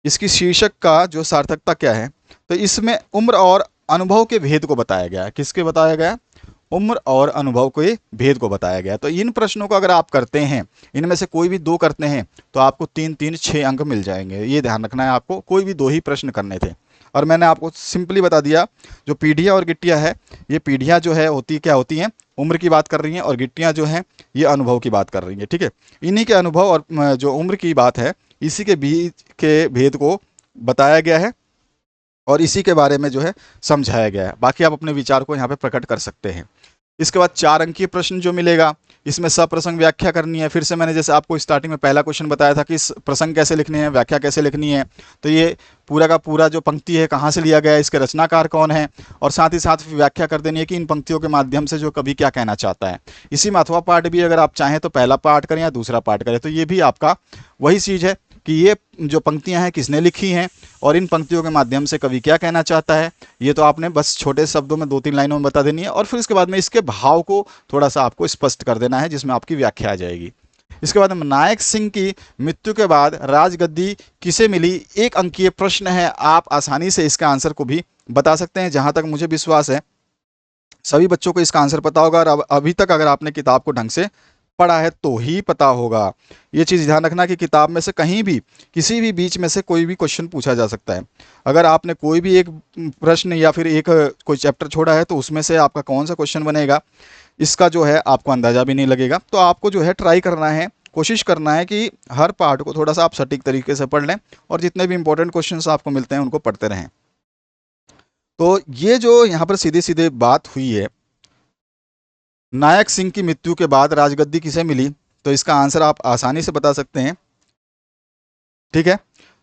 इसकी शीर्षक का जो सार्थकता क्या है। तो इसमें उम्र और अनुभव के भेद को बताया गया है। किसके बताया गया? उम्र और अनुभव के भेद को बताया गया। तो इन प्रश्नों को अगर आप करते हैं, इनमें से कोई भी 2 करते हैं, तो आपको 3-3 6 अंक मिल जाएंगे। ये ध्यान रखना है आपको, कोई भी 2 ही प्रश्न करने थे। और मैंने आपको सिंपली बता दिया, जो पीढ़ियाँ और गिट्टियाँ है, ये पीढ़ियाँ जो है क्या होती हैं, उम्र की बात कर रही हैं, और गिट्टियाँ जो हैं ये अनुभव की बात कर रही हैं, ठीक है। इन्हीं के अनुभव और जो उम्र की बात है, इसी के बीच के भेद को बताया गया है और इसी के बारे में जो है समझाया गया है। बाकी आप अपने विचार को यहाँ पे प्रकट कर सकते हैं। इसके बाद 4 अंकीय प्रश्न जो मिलेगा, इसमें सप्रसंग व्याख्या करनी है। फिर से मैंने जैसे आपको स्टार्टिंग में पहला क्वेश्चन बताया था कि प्रसंग कैसे लिखने हैं, व्याख्या कैसे लिखनी है, तो ये पूरा का पूरा जो पंक्ति है कहाँ से लिया गया है, इसके रचनाकार कौन है, और साथ ही साथ व्याख्या कर देनी है कि इन पंक्तियों के माध्यम से जो कवि क्या कहना चाहता है। इसी में अथवा पाठ भी अगर आप चाहें तो पहला पाठ करें या दूसरा पाठ करें, तो ये भी आपका वही चीज़ है कि ये जो पंक्तियां हैं किसने लिखी हैं और इन पंक्तियों के माध्यम से कवि क्या कहना चाहता है। ये तो आपने बस छोटे शब्दों में 2-3 लाइनों में बता देनी है और फिर इसके बाद में इसके भाव को थोड़ा सा आपको स्पष्ट कर देना है, जिसमें आपकी व्याख्या आ जाएगी। इसके बाद नायक सिंह की मृत्यु के बाद राजगद्दी किसे मिली, एक अंकीय प्रश्न है। आप आसानी से इसका आंसर को भी बता सकते हैं। जहां तक मुझे विश्वास है सभी बच्चों को इसका आंसर पता होगा, और अभी तक अगर आपने किताब को ढंग से पढ़ा है तो ही पता होगा। ये चीज़ ध्यान रखना कि किताब में से कहीं भी किसी भी बीच में से कोई भी क्वेश्चन पूछा जा सकता है। अगर आपने कोई भी एक प्रश्न या फिर एक कोई चैप्टर छोड़ा है तो उसमें से आपका कौन सा क्वेश्चन बनेगा इसका जो है आपको अंदाज़ा भी नहीं लगेगा। तो आपको जो है ट्राई करना है, कोशिश करना है कि हर पार्ट को थोड़ा सा आप सटीक तरीके से पढ़ लें और जितने भी इंपॉर्टेंट क्वेश्चन आपको मिलते हैं उनको पढ़ते रहें। तो ये जो यहाँ पर सीधे सीधे बात हुई है, नायक सिंह की मृत्यु के बाद राजगद्दी किसे मिली, तो इसका आंसर आप आसानी से बता सकते हैं। ठीक है,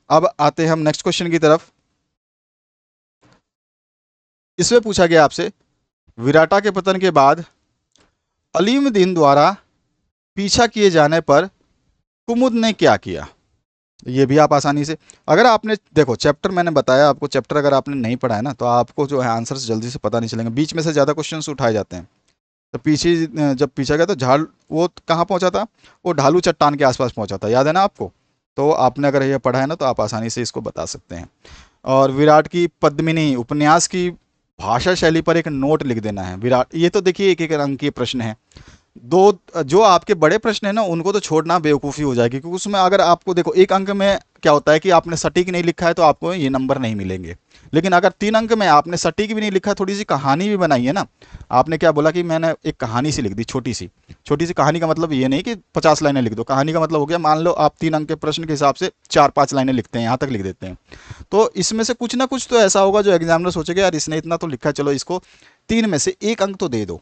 अब आते हैं हम नेक्स्ट क्वेश्चन की तरफ। इसमें पूछा गया आपसे, विराटा के पतन के बाद अलीमुद्दीन द्वारा पीछा किए जाने पर कुमुद ने क्या किया। ये भी आप आसानी से, अगर आपने देखो चैप्टर मैंने बताया आपको, चैप्टर अगर आपने नहीं पढ़ा है ना तो आपको जो है आंसर्स जल्दी से पता नहीं चलेंगे। बीच में से ज़्यादा क्वेश्चंस उठाए जाते हैं। तो पीछे जब पीछा गया तो झाड़ वो कहाँ पहुंचा था, वो ढालू चट्टान के आसपास पहुंचा था, याद है ना आपको। तो आपने अगर ये पढ़ा है ना तो आप आसानी से इसको बता सकते हैं। और विराट की पद्मिनी उपन्यास की भाषा शैली पर एक नोट लिख देना है। विराट, ये तो देखिए एक एक अंक के प्रश्न है। दो जो आपके बड़े प्रश्न है ना उनको तो छोड़ना बेवकूफ़ी हो जाएगी, क्योंकि उसमें अगर आपको देखो एक अंक में क्या होता है कि आपने सटीक नहीं लिखा है तो आपको ये नंबर नहीं मिलेंगे। लेकिन अगर 3 अंक में आपने सटीक भी नहीं लिखा, थोड़ी सी कहानी भी बनाई है ना, आपने क्या बोला कि मैंने एक कहानी सी लिख दी, छोटी सी कहानी का मतलब ये नहीं कि 50 लाइनें लिख दो। कहानी का मतलब हो गया, मान लो आप 3 अंक के प्रश्न के हिसाब से 4-5 लाइनें लिखते हैं, यहाँ तक लिख देते हैं। तो इसमें से कुछ ना कुछ तो ऐसा होगा जो एग्जामिनर सोचेगा यार इसने इतना तो लिखा, चलो इसको 3 में से 1 अंक तो दे दो।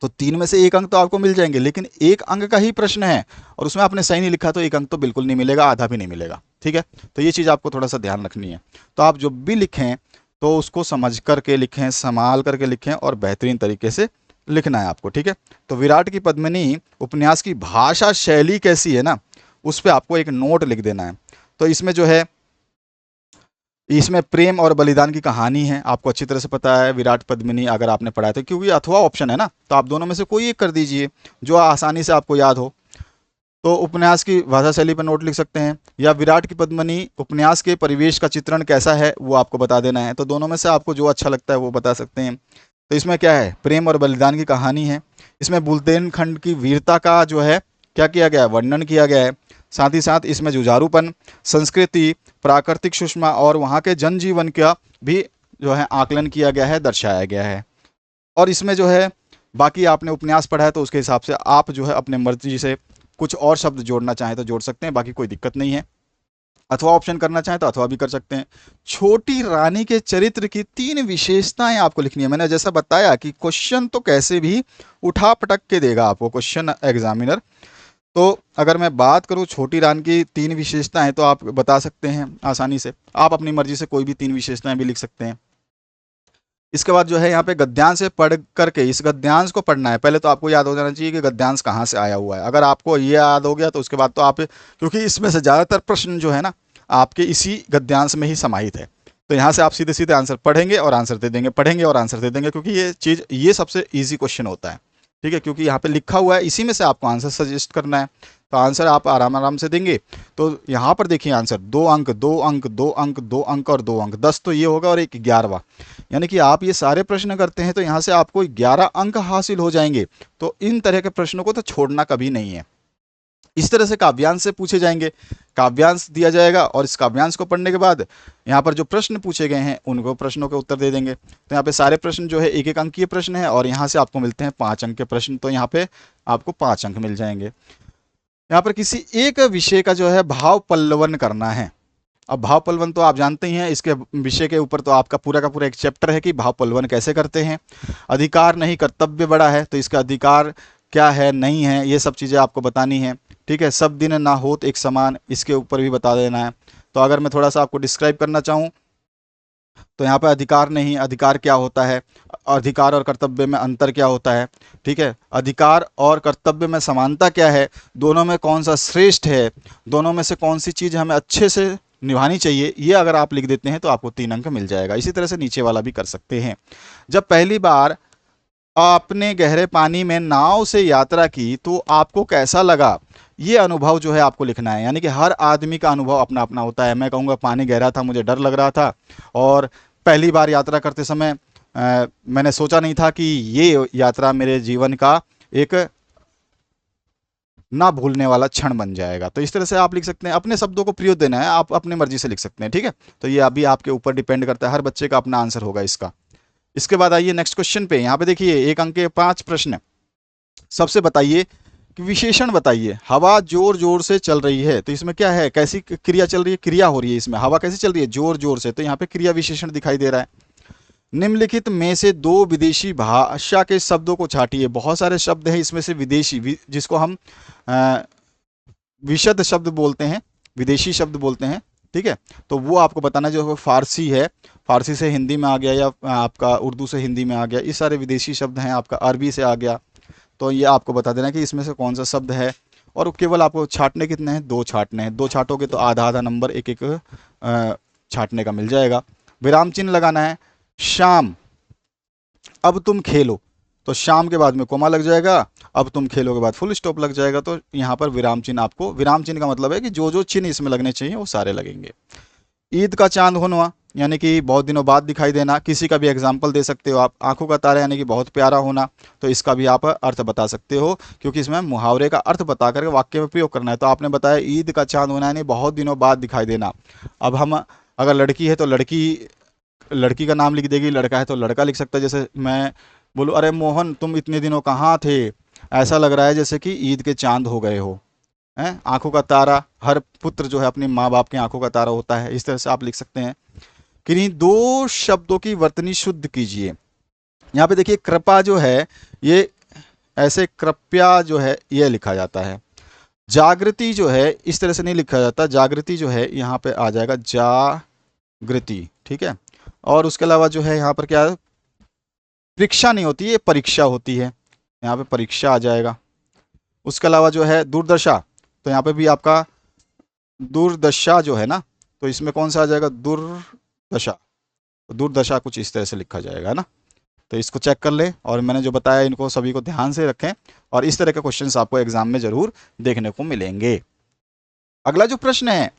तो 3 में से 1 अंक तो आपको मिल जाएंगे, लेकिन 1 अंक का ही प्रश्न है और उसमें आपने सही नहीं लिखा तो 1 अंक तो बिल्कुल नहीं मिलेगा, आधा भी नहीं मिलेगा। ठीक है, तो ये चीज़ आपको थोड़ा सा ध्यान रखनी है। तो आप जो भी लिखें तो उसको समझ करके लिखें, संभाल करके लिखें और बेहतरीन तरीके से लिखना है आपको। ठीक है, तो विराट की पद्मिनी उपन्यास की भाषा शैली कैसी है ना, उस पर आपको एक नोट लिख देना है। तो इसमें जो है, इसमें प्रेम और बलिदान की कहानी है, आपको अच्छी तरह से पता है। विराट पद्मिनी अगर आपने पढ़ा है तो, क्योंकि अथवा ऑप्शन है ना, तो आप दोनों में से कोई एक कर दीजिए जो आसानी से आपको याद हो। तो उपन्यास की भाषा शैली पर नोट लिख सकते हैं, या विराट की पद्मिनी उपन्यास के परिवेश का चित्रण कैसा है वो आपको बता देना है। तो दोनों में से आपको जो अच्छा लगता है वो बता सकते हैं। तो इसमें क्या है, प्रेम और बलिदान की कहानी है। इसमें बुंदेलखंड की वीरता का जो है क्या किया गया है, वर्णन किया गया है। साथ ही साथ इसमें जुझारूपन, संस्कृति, प्राकृतिक सुषमा और वहाँ के जनजीवन का भी जो है आकलन किया गया है, दर्शाया गया है। और इसमें जो है बाकी आपने उपन्यास पढ़ा है तो उसके हिसाब से आप जो है अपने मर्जी से कुछ और शब्द जोड़ना चाहें तो जोड़ सकते हैं, बाकी कोई दिक्कत नहीं है। अथवा ऑप्शन करना चाहें तो अथवा भी कर सकते हैं। छोटी रानी के चरित्र की 3 विशेषताएं आपको लिखनी है। मैंने जैसा बताया कि क्वेश्चन तो कैसे भी उठा पटक के देगा आपको क्वेश्चन एग्जामिनर। तो अगर मैं बात करूं छोटी रानी की 3 विशेषताएं तो आप बता सकते हैं आसानी से। आप अपनी मर्जी से कोई भी 3 विशेषताएं भी लिख सकते हैं। इसके बाद जो है यहाँ पे गद्यांश से पढ़ करके इस गद्यांश को पढ़ना है। पहले तो आपको याद हो जाना चाहिए कि गद्यांश कहाँ से आया हुआ है। अगर आपको ये याद हो गया तो उसके बाद तो आप, क्योंकि इसमें से ज़्यादातर प्रश्न जो है ना आपके इसी गद्यांश में ही समाहित है, तो यहाँ से आप सीधे सीधे आंसर पढ़ेंगे और आंसर दे देंगे, पढ़ेंगे और आंसर दे देंगे, क्योंकि ये चीज़ ये सबसे ईजी क्वेश्चन होता है। ठीक है, क्योंकि यहाँ पे लिखा हुआ है, इसी में से आपको आंसर सजेस्ट करना है, तो आंसर आप आराम आराम से देंगे। तो यहाँ पर देखिए आंसर 2 अंक 2 अंक 2 अंक 2 अंक और 2 अंक, 10 तो ये होगा और एक 11वां, यानी कि आप ये सारे प्रश्न करते हैं तो यहाँ से आपको 11 अंक हासिल हो जाएंगे। तो इन तरह के प्रश्नों को तो छोड़ना कभी नहीं है। इस तरह से काव्यांश से पूछे जाएंगे, काव्यांश दिया जाएगा और इस काव्यांश को पढ़ने के बाद यहाँ पर जो प्रश्न पूछे गए हैं उनको प्रश्नों के उत्तर दे देंगे। तो यहाँ पे सारे प्रश्न जो है 1-1 अंक के प्रश्न है और यहाँ से आपको मिलते हैं 5 अंक के प्रश्न, तो यहाँ पे आपको 5 अंक मिल जाएंगे। यहाँ पर किसी एक विषय का जो है भाव पल्लवन करना है। अब भाव पल्लवन तो आप जानते ही हैं, इसके विषय के ऊपर तो आपका पूरा का पूरा एक चैप्टर है कि भाव पल्लवन कैसे करते हैं। अधिकार नहीं कर्तव्य बड़ा है, तो इसका अधिकार क्या है नहीं है ये सब चीज़ें आपको बतानी है। ठीक है, सब दिन ना होत एक समान, इसके ऊपर भी बता देना है। तो अगर मैं थोड़ा सा आपको डिस्क्राइब करना चाहूँ तो यहाँ पे अधिकार नहीं, अधिकार क्या होता है, अधिकार और कर्तव्य में अंतर क्या होता है, ठीक है, अधिकार और कर्तव्य में समानता क्या है, दोनों में कौन सा श्रेष्ठ है, दोनों में से कौन सी चीज़ हमें अच्छे से निभानी चाहिए, ये अगर आप लिख देते हैं तो आपको 3 अंक मिल जाएगा। इसी तरह से नीचे वाला भी कर सकते हैं। जब पहली बार आपने गहरे पानी में नाव से यात्रा की तो आपको कैसा लगा, ये अनुभव जो है आपको लिखना है। यानी कि हर आदमी का अनुभव अपना अपना होता है। मैं कहूँगा पानी गहरा था, मुझे डर लग रहा था, और पहली बार यात्रा करते समय मैंने सोचा नहीं था कि ये यात्रा मेरे जीवन का एक ना भूलने वाला क्षण बन जाएगा। तो इस तरह से आप लिख सकते हैं। अपने शब्दों को प्रयोग देना है, आप अपनी मर्जी से लिख सकते हैं, ठीक है। तो ये अभी आपके ऊपर डिपेंड करता है, हर बच्चे का अपना आंसर होगा इसका। इसके बाद आइए नेक्स्ट क्वेश्चन पे। यहाँ पे देखिए 1 अंक के 5 प्रश्न। सबसे बताइए कि विशेषण बताइए। हवा जोर जोर से चल रही है, तो इसमें क्या है, कैसी क्रिया चल रही है, क्रिया हो रही है इसमें। हवा कैसी चल रही है, जोर जोर से, तो यहाँ पे क्रिया विशेषण दिखाई दे रहा है। निम्नलिखित में से 2 विदेशी भाषा के शब्दों को छांटिए। बहुत सारे शब्द हैं इसमें से विदेशी, जिसको हम विशद शब्द बोलते हैं, विदेशी शब्द बोलते हैं, ठीक है। तो वो आपको बताना, जो फारसी है, फारसी से हिंदी में आ गया, या आपका उर्दू से हिंदी में आ गया, ये सारे विदेशी शब्द हैं। आपका अरबी से आ गया, तो ये आपको बता देना कि इसमें से कौन सा शब्द है। और केवल आपको छांटने कितने हैं, 2 छांटने हैं। 2 छांटोगे तो आधा आधा नंबर एक एक छांटने का मिल जाएगा। विराम चिन्ह लगाना है। शाम, अब तुम खेलो, तो शाम के बाद में कोमा लग जाएगा, अब तुम खेलो के बाद फुल स्टॉप लग जाएगा। तो यहाँ पर विराम चिन्ह, आपको विराम चिन्ह का मतलब है कि जो जो चिन्ह इसमें लगने चाहिए वो सारे लगेंगे। ईद का चांद होना, यानी कि बहुत दिनों बाद दिखाई देना। किसी का भी एग्जाम्पल दे सकते हो आप। आंखों का तारा, यानी कि बहुत प्यारा होना, तो इसका भी आप अर्थ बता सकते हो, क्योंकि इसमें मुहावरे का अर्थ बता करके वाक्य में प्रयोग करना है। तो आपने बताया ईद का चांद होना, यानी बहुत दिनों बाद दिखाई देना। अब हम, अगर लड़की है तो लड़की का नाम लिख देगी, लड़का है तो लड़का लिख सकता है। जैसे मैं बोलूँ, अरे मोहन तुम इतने दिनों कहाँ थे, ऐसा लग रहा है जैसे कि ईद के चांद हो गए हो। हैं, आंखों का तारा, हर पुत्र जो है अपने माँ बाप के आंखों का तारा होता है। इस तरह से आप लिख सकते हैं। किन्हीं 2 शब्दों की वर्तनी शुद्ध कीजिए। यहाँ पे देखिए कृपा जो है, ये ऐसे कृपया जो है ये लिखा जाता है। जागृति जो है इस तरह से नहीं लिखा जाता। जागृति जो है यहाँ पे आ जाएगा जागृति, ठीक है। और उसके अलावा जो है यहाँ पर क्या है, परीक्षा नहीं होती है, परीक्षा होती है, यहाँ पे परीक्षा आ जाएगा। उसके अलावा जो है दुर्दशा, तो यहाँ पे भी आपका दुर्दशा जो है ना, तो इसमें कौन सा आ जाएगा, दुर्दशा। दुर्दशा कुछ इस तरह से लिखा जाएगा ना। तो इसको चेक कर लें, और मैंने जो बताया इनको सभी को ध्यान से रखें, और इस तरह के क्वेश्चंस आपको एग्जाम में जरूर देखने को मिलेंगे। अगला जो प्रश्न है,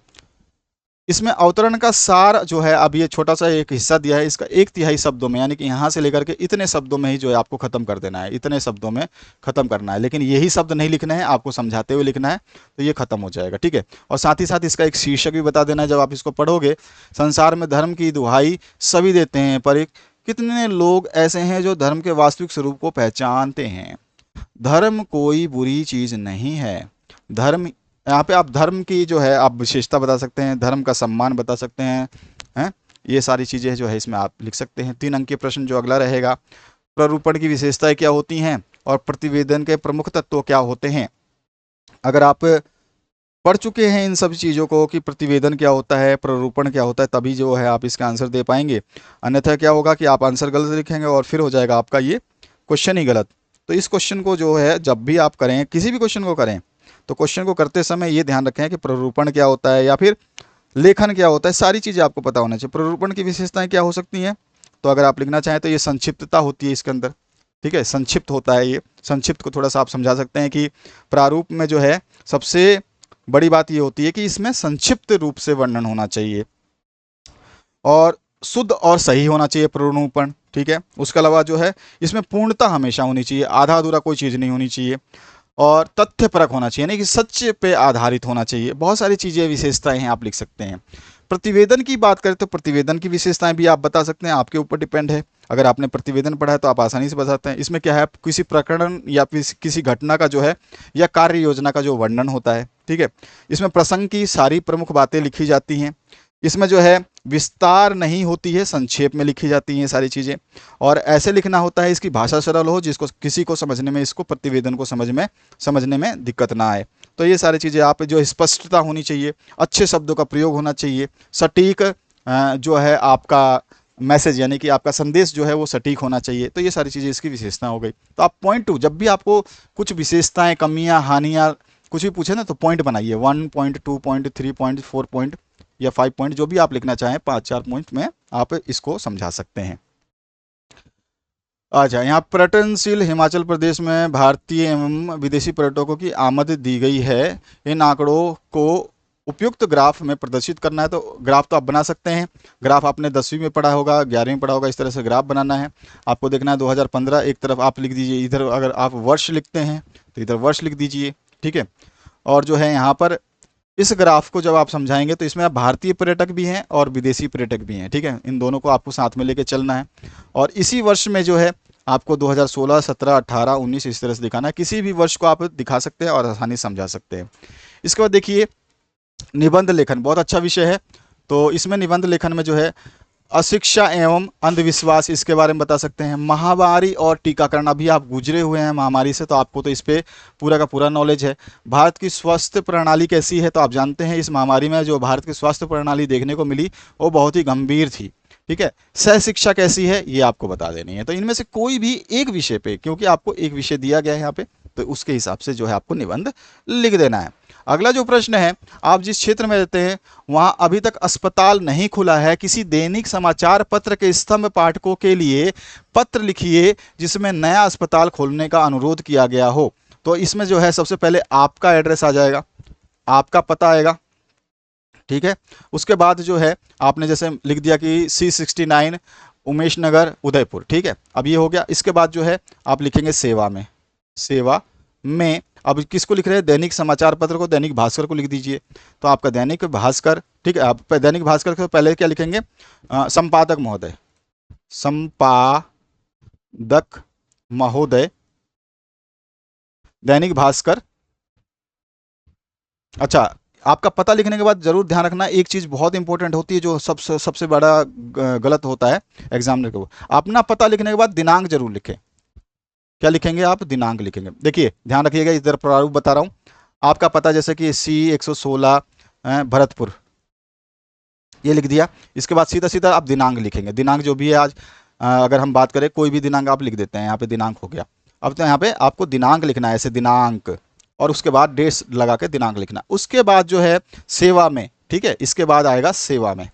इसमें अवतरण का सार जो है, अब ये छोटा सा एक हिस्सा दिया है, इसका 1/3 शब्दों में, यानी कि यहाँ से लेकर के इतने शब्दों में ही जो है आपको खत्म कर देना है, इतने शब्दों में खत्म करना है। लेकिन यही शब्द नहीं लिखना है, आपको समझाते हुए लिखना है, तो ये खत्म हो जाएगा, ठीक है। और साथ ही साथ इसका एक शीर्षक भी बता देना है जब आप इसको पढ़ोगे। संसार में धर्म की दुहाई सभी देते हैं, पर कितने लोग ऐसे हैं जो धर्म के वास्तविक स्वरूप को पहचानते हैं। धर्म कोई बुरी चीज नहीं है। धर्म, यहाँ पे आप धर्म की जो है आप विशेषता बता सकते हैं, धर्म का सम्मान बता सकते हैं, ये सारी चीज़ें जो है इसमें आप लिख सकते हैं। 3 अंक के प्रश्न जो अगला रहेगा, प्ररूपण की विशेषताएं क्या होती हैं और प्रतिवेदन के प्रमुख तत्व क्या होते हैं। अगर आप पढ़ चुके हैं इन सब चीज़ों को कि प्रतिवेदन क्या होता है, प्ररूपण क्या होता है, तभी जो है आप इसका आंसर दे पाएंगे। अन्यथा क्या होगा कि आप आंसर गलत लिखेंगे और फिर हो जाएगा आपका ये क्वेश्चन ही गलत। तो इस क्वेश्चन को जो है जब भी आप करें, किसी भी क्वेश्चन को करें, तो क्वेश्चन को करते समय ये ध्यान रखें कि प्ररूपण क्या होता है या फिर लेखन क्या होता है, सारी चीज़ें आपको पता होना चाहिए। प्ररूपण की विशेषताएं क्या हो सकती हैं, तो अगर आप लिखना चाहें तो ये संक्षिप्तता होती है इसके अंदर, ठीक है, संक्षिप्त होता है ये। संक्षिप्त को थोड़ा सा आप समझा सकते हैं कि प्रारूप में जो है सबसे बड़ी बात ये होती है कि इसमें संक्षिप्त रूप से वर्णन होना चाहिए, और शुद्ध और सही होना चाहिए प्ररूपण, ठीक है। उसके अलावा जो है इसमें पूर्णता हमेशा होनी चाहिए, आधा अधूरा कोई चीज़ नहीं होनी चाहिए, और तथ्यपरक होना चाहिए, यानी कि सच पे आधारित होना चाहिए। बहुत सारी चीज़ें विशेषताएं हैं, आप लिख सकते हैं। प्रतिवेदन की बात करें तो प्रतिवेदन की विशेषताएं भी आप बता सकते हैं, आपके ऊपर डिपेंड है। अगर आपने प्रतिवेदन पढ़ा है तो आप आसानी से बता सकते हैं। इसमें क्या है, किसी प्रकरण या किसी घटना का जो है या कार्य योजना का जो वर्णन होता है, ठीक है। इसमें प्रसंग की सारी प्रमुख बातें लिखी जाती हैं। इसमें जो है विस्तार नहीं होती है, संक्षेप में लिखी जाती हैं सारी चीज़ें, और ऐसे लिखना होता है इसकी भाषा सरल हो, जिसको किसी को समझने में, इसको प्रतिवेदन को समझने में दिक्कत ना आए। तो ये सारी चीज़ें आप, जो स्पष्टता होनी चाहिए, अच्छे शब्दों का प्रयोग होना चाहिए, सटीक जो है आपका मैसेज यानी कि आपका संदेश जो है वो सटीक होना चाहिए। तो ये सारी चीज़ें इसकी विशेषता हो गई। तो आप पॉइंट टू, जब भी आपको कुछ विशेषताएं, कमियां, हानियां कुछ भी पूछे ना, तो पॉइंट बनाइए, 1 पॉइंट, 2 पॉइंट, 3 पॉइंट, 4 पॉइंट या 5 पॉइंट, जो भी आप लिखना चाहें, 5-4 पॉइंट में आप इसको समझा सकते हैं। अच्छा, यहाँ पर्यटनशील हिमाचल प्रदेश में भारतीय एवं विदेशी पर्यटकों की आमद दी गई है। इन आंकड़ों को उपयुक्त ग्राफ में प्रदर्शित करना है। तो ग्राफ तो आप बना सकते हैं। ग्राफ आपने 10वीं में पढ़ा होगा, 11वीं में पढ़ा होगा, इस तरह से ग्राफ बनाना है। आपको देखना है 2015, एक तरफ आप लिख दीजिए, इधर अगर आप वर्ष लिखते हैं तो इधर वर्ष लिख दीजिए, ठीक है। और जो है यहाँ पर इस ग्राफ को जब आप समझाएंगे तो इसमें आप भारतीय पर्यटक भी हैं और विदेशी पर्यटक भी हैं, ठीक है। इन दोनों को आपको साथ में लेके चलना है। और इसी वर्ष में जो है आपको 2016, 17, 18, 19 इस तरह से दिखाना है। किसी भी वर्ष को आप दिखा सकते हैं और आसानी से समझा सकते हैं। इसके बाद देखिए, निबंध लेखन बहुत अच्छा विषय है। तो इसमें निबंध लेखन में जो है अशिक्षा एवं अंधविश्वास, इसके बारे में बता सकते हैं। महामारी और टीकाकरण, अभी आप गुजरे हुए हैं महामारी से, तो आपको तो इस पे पूरा का पूरा नॉलेज है। भारत की स्वास्थ्य प्रणाली कैसी है, तो आप जानते हैं इस महामारी में जो भारत की स्वास्थ्य प्रणाली देखने को मिली वो बहुत ही गंभीर थी, ठीक है। सह शिक्षा कैसी है ये आपको बता देनी है। तो इनमें से कोई भी एक विषय पे, क्योंकि आपको एक विषय दिया गया है यहाँ पे, तो उसके हिसाब से जो है आपको निबंध लिख देना है। अगला जो प्रश्न है, आप जिस क्षेत्र में रहते हैं वहां अभी तक अस्पताल नहीं खुला है, किसी दैनिक समाचार पत्र के स्तंभ पाठकों के लिए पत्र लिखिए जिसमें नया अस्पताल खोलने का अनुरोध किया गया हो। तो इसमें जो है सबसे पहले आपका एड्रेस आ जाएगा, आपका पता आएगा, ठीक है। उसके बाद जो है आपने जैसे लिख दिया कि C69 उमेश नगर उदयपुर, ठीक है। अब ये हो गया। इसके बाद जो है आप लिखेंगे सेवा में, सेवा में। अब किसको लिख रहे हैं, दैनिक समाचार पत्र को, दैनिक भास्कर को लिख दीजिए। तो आपका दैनिक भास्कर, ठीक है। आप दैनिक भास्कर को पहले क्या लिखेंगे, संपादक महोदय, संपादक महोदय दैनिक भास्कर। अच्छा, आपका पता लिखने के बाद जरूर ध्यान रखना, एक चीज बहुत इंपॉर्टेंट होती है जो सबसे बड़ा गलत होता है एग्जामिनर को, अपना पता लिखने के बाद दिनांक जरूर लिखें। क्या लिखेंगे आप, दिनांक लिखेंगे। देखिए ध्यान रखिएगा, इधर प्रारूप बता रहा हूँ। आपका पता जैसे कि C116 भरतपुर, ये लिख दिया। इसके बाद सीधा सीधा आप दिनांक लिखेंगे, दिनांक जो भी है आज, अगर हम बात करें कोई भी दिनांक आप लिख देते हैं, यहाँ पे दिनांक हो गया। अब तो यहाँ पे आपको दिनांक लिखना है, ऐसे दिनांक, और उसके बाद डेट्स लगा के दिनांक लिखना। उसके बाद जो है सेवा में, ठीक है। इसके बाद आएगा सेवा में,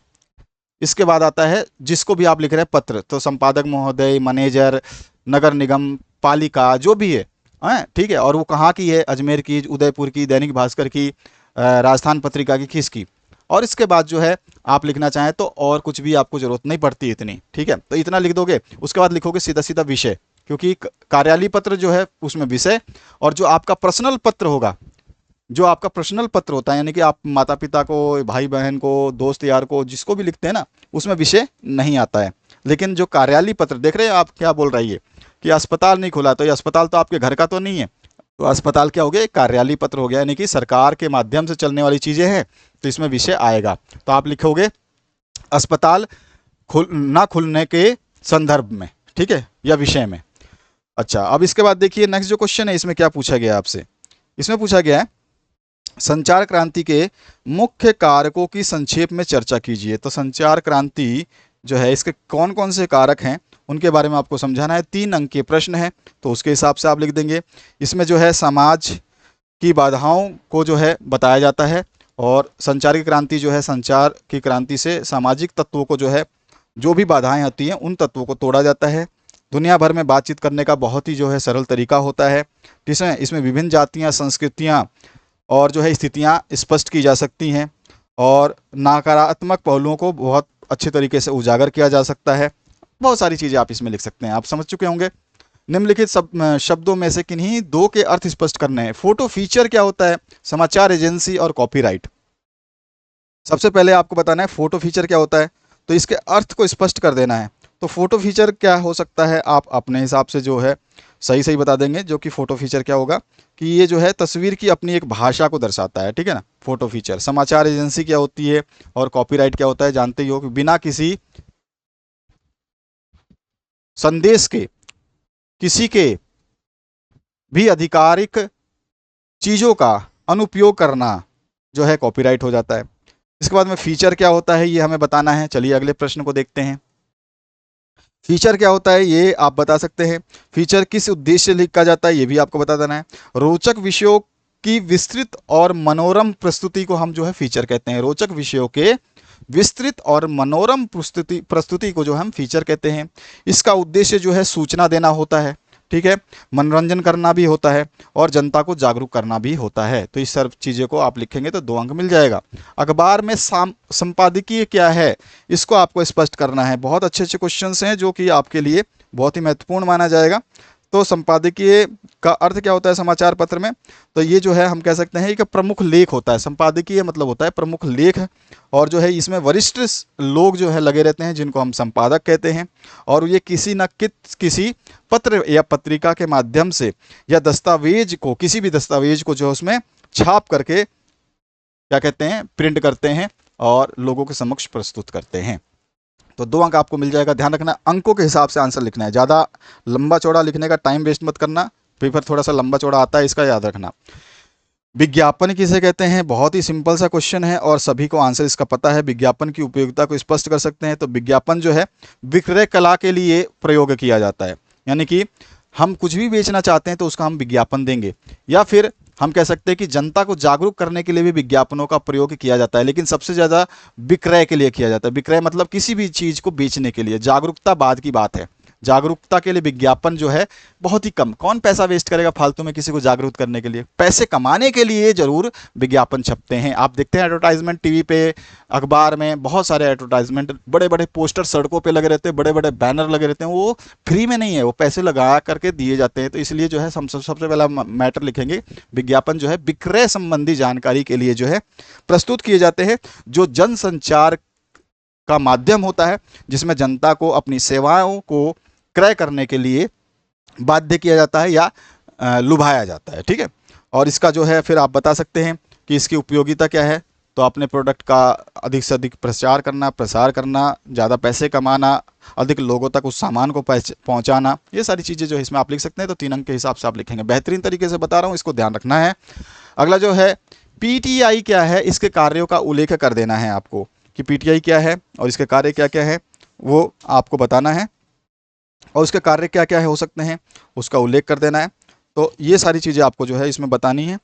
इसके बाद आता है जिसको भी आप लिख रहे हैं पत्र, तो संपादक महोदय, मैनेजर, नगर निगम, पालिका, जो भी है, ठीक है। और वो कहाँ की है, अजमेर की, उदयपुर की, दैनिक भास्कर की, राजस्थान पत्रिका की, किसकी। और इसके बाद जो है आप लिखना चाहें तो और कुछ भी आपको जरूरत नहीं पड़ती इतनी, ठीक है। तो इतना लिख दोगे। उसके बाद लिखोगे सीधा सीधा विषय, क्योंकि कार्यालय पत्र जो है उसमें विषय, और जो आपका पर्सनल पत्र होगा, जो आपका पर्सनल पत्र होता है, यानी कि आप माता पिता को, भाई बहन को, दोस्त यार को, जिसको भी लिखते हैं ना, उसमें विषय नहीं आता है। लेकिन जो कार्यालय पत्र, देख रहे हैं आप क्या बोल रही है कि अस्पताल नहीं खुला, तो ये अस्पताल तो आपके घर का तो नहीं है, तो अस्पताल क्या हो गया, कार्यालय पत्र हो गया, यानी कि सरकार के माध्यम से चलने वाली चीज़ें हैं, तो इसमें विषय आएगा। तो आप लिखोगे अस्पताल ना खुलने के संदर्भ में, ठीक है, या विषय में। अच्छा, अब इसके बाद देखिए नेक्स्ट जो क्वेश्चन है, इसमें क्या पूछा गया आपसे, इसमें पूछा गया है संचार क्रांति के मुख्य कारकों की संक्षेप में चर्चा कीजिए। तो संचार क्रांति जो है इसके कौन कौन से कारक हैं उनके बारे में आपको समझाना है। 3 अंक के प्रश्न है, तो उसके हिसाब से आप लिख देंगे। इसमें जो है समाज की बाधाओं को जो है बताया जाता है, और संचार की क्रांति जो है, संचार की क्रांति से सामाजिक तत्वों को जो है, जो भी बाधाएं होती हैं उन तत्वों को तोड़ा जाता है। दुनिया भर में बातचीत करने का बहुत ही जो है सरल तरीका होता है, ठीक है। इसमें विभिन्न जातियाँ, संस्कृतियाँ और जो है स्थितियाँ स्पष्ट की जा सकती हैं, और नकारात्मक पहलुओं को बहुत अच्छे तरीके से उजागर किया जा सकता है। बहुत सारी चीज़ें आप इसमें लिख सकते हैं, आप समझ चुके होंगे। निम्नलिखित शब्दों में से किन्हीं 2 के अर्थ स्पष्ट करने हैं। फोटो फीचर क्या होता है, समाचार एजेंसी और कॉपीराइट। सबसे पहले आपको बताना है फोटो फीचर क्या होता है, तो इसके अर्थ को स्पष्ट कर देना है। तो फोटो फीचर क्या हो सकता है, आप अपने हिसाब से जो है सही सही बता देंगे। जो कि फोटो फीचर क्या होगा कि ये जो है तस्वीर की अपनी एक भाषा को दर्शाता है, ठीक है ना, फोटो फीचर। समाचार एजेंसी क्या होती है और कॉपीराइट क्या होता है, जानते ही हो कि बिना किसी संदेश के किसी के भी आधिकारिक चीज़ों का अनुपयोग करना जो है कॉपीराइट हो जाता है। इसके बाद में फीचर क्या होता है ये हमें बताना है। चलिए अगले प्रश्न को देखते हैं। फीचर क्या होता है ये आप बता सकते हैं। फीचर किस उद्देश्य से लिखा जाता है ये भी आपको बता देना है। रोचक विषयों की विस्तृत और मनोरम प्रस्तुति को हम जो है फीचर कहते हैं। रोचक विषयों के विस्तृत और मनोरम प्रस्तुति को जो हम फीचर कहते हैं। इसका उद्देश्य जो है सूचना देना होता है, ठीक है, मनोरंजन करना भी होता है और जनता को जागरूक करना भी होता है। तो इस सब चीज़ों को आप लिखेंगे तो 2 अंक मिल जाएगा। अखबार में संपादकीय क्या है, इसको आपको स्पष्ट करना है। बहुत अच्छे अच्छे क्वेश्चंस हैं जो कि आपके लिए बहुत ही महत्वपूर्ण माना जाएगा। तो संपादकीय का अर्थ क्या होता है समाचार पत्र में, तो ये जो है हम कह सकते हैं कि प्रमुख लेख होता है। संपादकीय मतलब होता है प्रमुख लेख, और जो है इसमें वरिष्ठ लोग जो है लगे रहते हैं जिनको हम संपादक कहते हैं। और ये किसी पत्र या पत्रिका के माध्यम से या दस्तावेज को, किसी भी दस्तावेज को जो है उसमें छाप करके क्या कहते हैं, प्रिंट करते हैं और लोगों के समक्ष प्रस्तुत करते हैं। तो 2 अंक आपको मिल जाएगा। ध्यान रखना अंकों के हिसाब से आंसर लिखना है, ज़्यादा लंबा चौड़ा लिखने का टाइम वेस्ट मत करना, पेपर थोड़ा सा लंबा चौड़ा आता है, इसका याद रखना। विज्ञापन किसे कहते हैं, बहुत ही सिंपल सा क्वेश्चन है और सभी को आंसर इसका पता है। विज्ञापन की उपयोगिता को स्पष्ट कर सकते हैं। तो विज्ञापन जो है विक्रय कला के लिए प्रयोग किया जाता है, यानी कि हम कुछ भी बेचना चाहते हैं तो उसका हम विज्ञापन देंगे, या फिर हम कह सकते हैं कि जनता को जागरूक करने के लिए भी विज्ञापनों का प्रयोग किया जाता है, लेकिन सबसे ज़्यादा विक्रय के लिए किया जाता है। विक्रय मतलब किसी भी चीज़ को बेचने के लिए, जागरूकता बाद की बात है। जागरूकता के लिए विज्ञापन जो है बहुत ही कम। कौन पैसा वेस्ट करेगा फालतू में किसी को जागरूक करने के लिए, पैसे कमाने के लिए जरूर विज्ञापन छपते हैं। आप देखते हैं एडवर्टाइजमेंट टीवी पे, अखबार में बहुत सारे एडवर्टाइजमेंट, बड़े बड़े पोस्टर सड़कों पे लगे रहते हैं, बड़े बड़े बैनर लगे रहते हैं, वो फ्री में नहीं है, वो पैसे लगा करके दिए जाते हैं। तो इसलिए जो है हम सबसे पहला मैटर लिखेंगे, विज्ञापन जो है विक्रय संबंधी जानकारी के लिए जो है प्रस्तुत किए जाते हैं, जो जनसंचार का माध्यम होता है, जिसमें जनता को अपनी सेवाओं को क्रय करने के लिए बाध्य किया जाता है या लुभाया जाता है, ठीक है। और इसका जो है फिर आप बता सकते हैं कि इसकी उपयोगिता क्या है। तो अपने प्रोडक्ट का अधिक से अधिक प्रचार करना, प्रसार करना, ज़्यादा पैसे कमाना, अधिक लोगों तक उस सामान को पहुंचाना, ये सारी चीज़ें जो है इसमें आप लिख सकते हैं। तो 3 अंक के हिसाब से आप लिखेंगे। बेहतरीन तरीके से बता रहा हूँ, इसको ध्यान रखना है। अगला जो है पीटीआई क्या है, इसके कार्यों का उल्लेख कर देना है आपको कि पीटीआई क्या है और इसके कार्य क्या क्या है वो आपको बताना है, और उसके कार्य क्या क्या है हो सकते हैं उसका उल्लेख कर देना है। तो ये सारी चीज़ें आपको जो है इसमें बतानी है,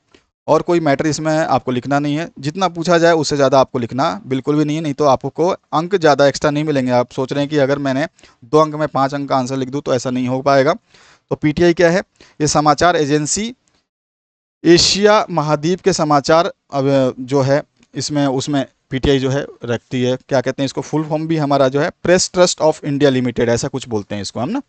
और कोई मैटर इसमें आपको लिखना नहीं है। जितना पूछा जाए उससे ज़्यादा आपको लिखना बिल्कुल भी नहीं है, नहीं तो आपको अंक ज़्यादा एक्स्ट्रा नहीं मिलेंगे। आप सोच रहे हैं कि अगर मैंने 2 अंक में 5 अंक का आंसर लिख दूँ तो ऐसा नहीं हो पाएगा। तो पीटीआई क्या है, ये समाचार एजेंसी एशिया महाद्वीप के समाचार अब जो है इसमें उसमें पीटीआई जो है रखती है। क्या कहते हैं इसको, फुल फॉर्म भी हमारा जो है press trust of India limited, ऐसा कुछ बोलते हैं इसको हम ना,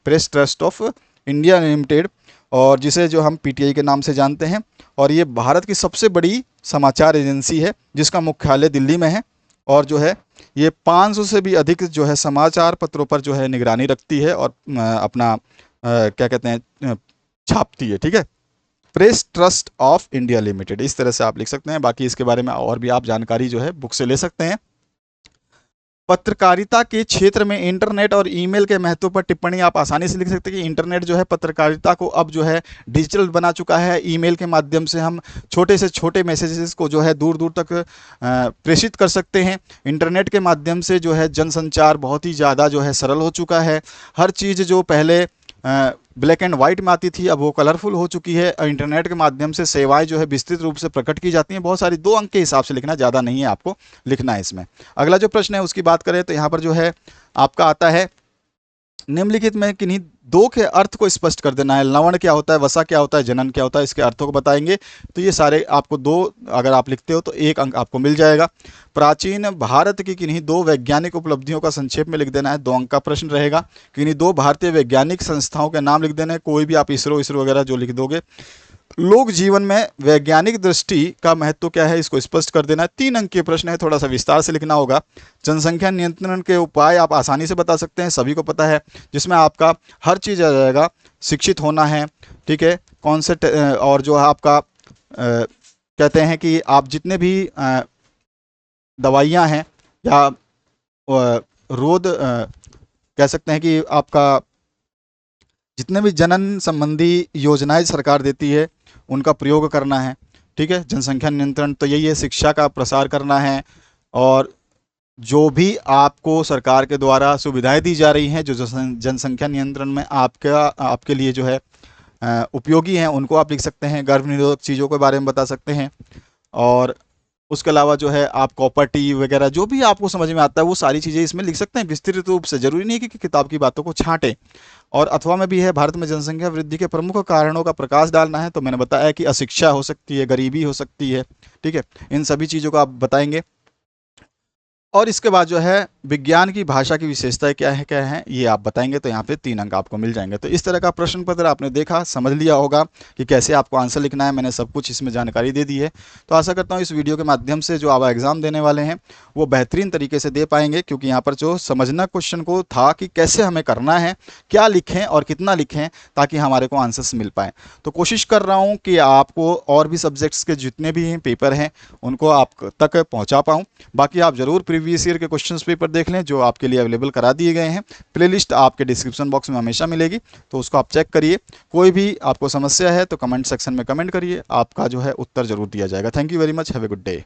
press trust of India limited, और जिसे जो हम पीटीआई के नाम से जानते हैं। और ये भारत की सबसे बड़ी समाचार एजेंसी है जिसका मुख्यालय दिल्ली में है, और जो है ये 500 से भी अधिक जो है समाचार पत्रों पर जो है निगरानी रखती है और अपना क्या कहते हैं छापती है, ठीक है। Press trust of India limited, इस तरह से आप लिख सकते हैं। बाकी इसके बारे में और भी आप जानकारी जो है बुक से ले सकते हैं। पत्रकारिता के क्षेत्र में इंटरनेट और ईमेल के महत्व पर टिप्पणी आप आसानी से लिख सकते हैं कि इंटरनेट जो है पत्रकारिता को अब जो है डिजिटल बना चुका है। ईमेल के माध्यम से हम छोटे से छोटे मैसेजेस को जो है दूर दूर तक प्रेषित कर सकते हैं। इंटरनेट के माध्यम से जो है जनसंचार बहुत ही ज़्यादा जो है सरल हो चुका है। हर चीज़ जो पहले ब्लैक एंड वाइट में आती थी अब वो कलरफुल हो चुकी है। इंटरनेट के माध्यम से सेवाएं जो है विस्तृत रूप से प्रकट की जाती हैं। बहुत सारी 2 अंक के हिसाब से लिखना, ज़्यादा नहीं है आपको लिखना है इसमें। अगला जो प्रश्न है उसकी बात करें तो यहाँ पर जो है आपका आता है निम्नलिखित में किन्हीं 2 के अर्थ को स्पष्ट कर देना है। लवण क्या होता है, वसा क्या होता है, जनन क्या होता है, इसके अर्थों को बताएंगे। तो ये सारे आपको 2 अगर आप लिखते हो तो 1 अंक आपको मिल जाएगा। प्राचीन भारत की किन्हीं 2 वैज्ञानिक उपलब्धियों का संक्षेप में लिख देना है, 2 अंक का प्रश्न रहेगा। किन्हीं 2 भारतीय वैज्ञानिक संस्थाओं के नाम लिख देना है, कोई भी आप इसरो वगैरह जो लिख दोगे। लोक जीवन में वैज्ञानिक दृष्टि का महत्व क्या है, इसको स्पष्ट कर देना है। 3 अंक के प्रश्न है, थोड़ा सा विस्तार से लिखना होगा। जनसंख्या नियंत्रण के उपाय आप आसानी से बता सकते हैं, सभी को पता है, जिसमें आपका हर चीज़ आ जाएगा। शिक्षित होना है, ठीक है, कौन से और जो है आपका कहते हैं कि आप जितने भी दवाइयाँ हैं या रोध कह सकते हैं कि आपका जितने भी जनन संबंधी योजनाएं सरकार देती है उनका प्रयोग करना है, ठीक है। जनसंख्या नियंत्रण तो यही है, शिक्षा का प्रसार करना है, और जो भी आपको सरकार के द्वारा सुविधाएं दी जा रही हैं, जो जनसंख्या नियंत्रण में आपके लिए जो है उपयोगी हैं, उनको आप लिख सकते हैं। गर्भ निरोधक चीज़ों के बारे में बता सकते हैं। और उसके अलावा जो है आप कॉपर टी वगैरह जो भी आपको समझ में आता है वो सारी चीज़ें इसमें लिख सकते हैं विस्तृत रूप से। जरूरी नहीं है कि किताब की बातों को छांटें। और अथवा में भी है, भारत में जनसंख्या वृद्धि के प्रमुख कारणों का प्रकाश डालना है, तो मैंने बताया कि अशिक्षा हो सकती है, गरीबी हो सकती है, ठीक है। इन सभी चीज़ों को आप बताएंगे। और इसके बाद जो है विज्ञान की भाषा की विशेषताएं क्या है ये आप बताएंगे, तो यहाँ पे 3 अंक आपको मिल जाएंगे। तो इस तरह का प्रश्न पत्र आपने देखा, समझ लिया होगा कि कैसे आपको आंसर लिखना है। मैंने सब कुछ इसमें जानकारी दे दी है। तो आशा करता हूँ इस वीडियो के माध्यम से जो आप एग्ज़ाम देने वाले हैं वो बेहतरीन तरीके से दे पाएंगे, क्योंकि यहाँ पर जो समझना क्वेश्चन को था कि कैसे हमें करना है, क्या लिखें और कितना लिखें, ताकि हमारे को आंसर्स मिल पाएँ। तो कोशिश कर रहा हूँ कि आपको और भी सब्जेक्ट्स के जितने भी पेपर हैं उनको आप तक पहुँचा पाऊँ। बाकी आप ज़रूर प्रीवियस ईयर के क्वेश्चन पेपर देख लें जो आपके लिए अवेलेबल करा दिए गए हैं। प्लेलिस्ट आपके डिस्क्रिप्शन बॉक्स में हमेशा मिलेगी, तो उसको आप चेक करिए। कोई भी आपको समस्या है तो कमेंट सेक्शन में कमेंट करिए, आपका जो है उत्तर जरूर दिया जाएगा। Thank you very much, have a good day.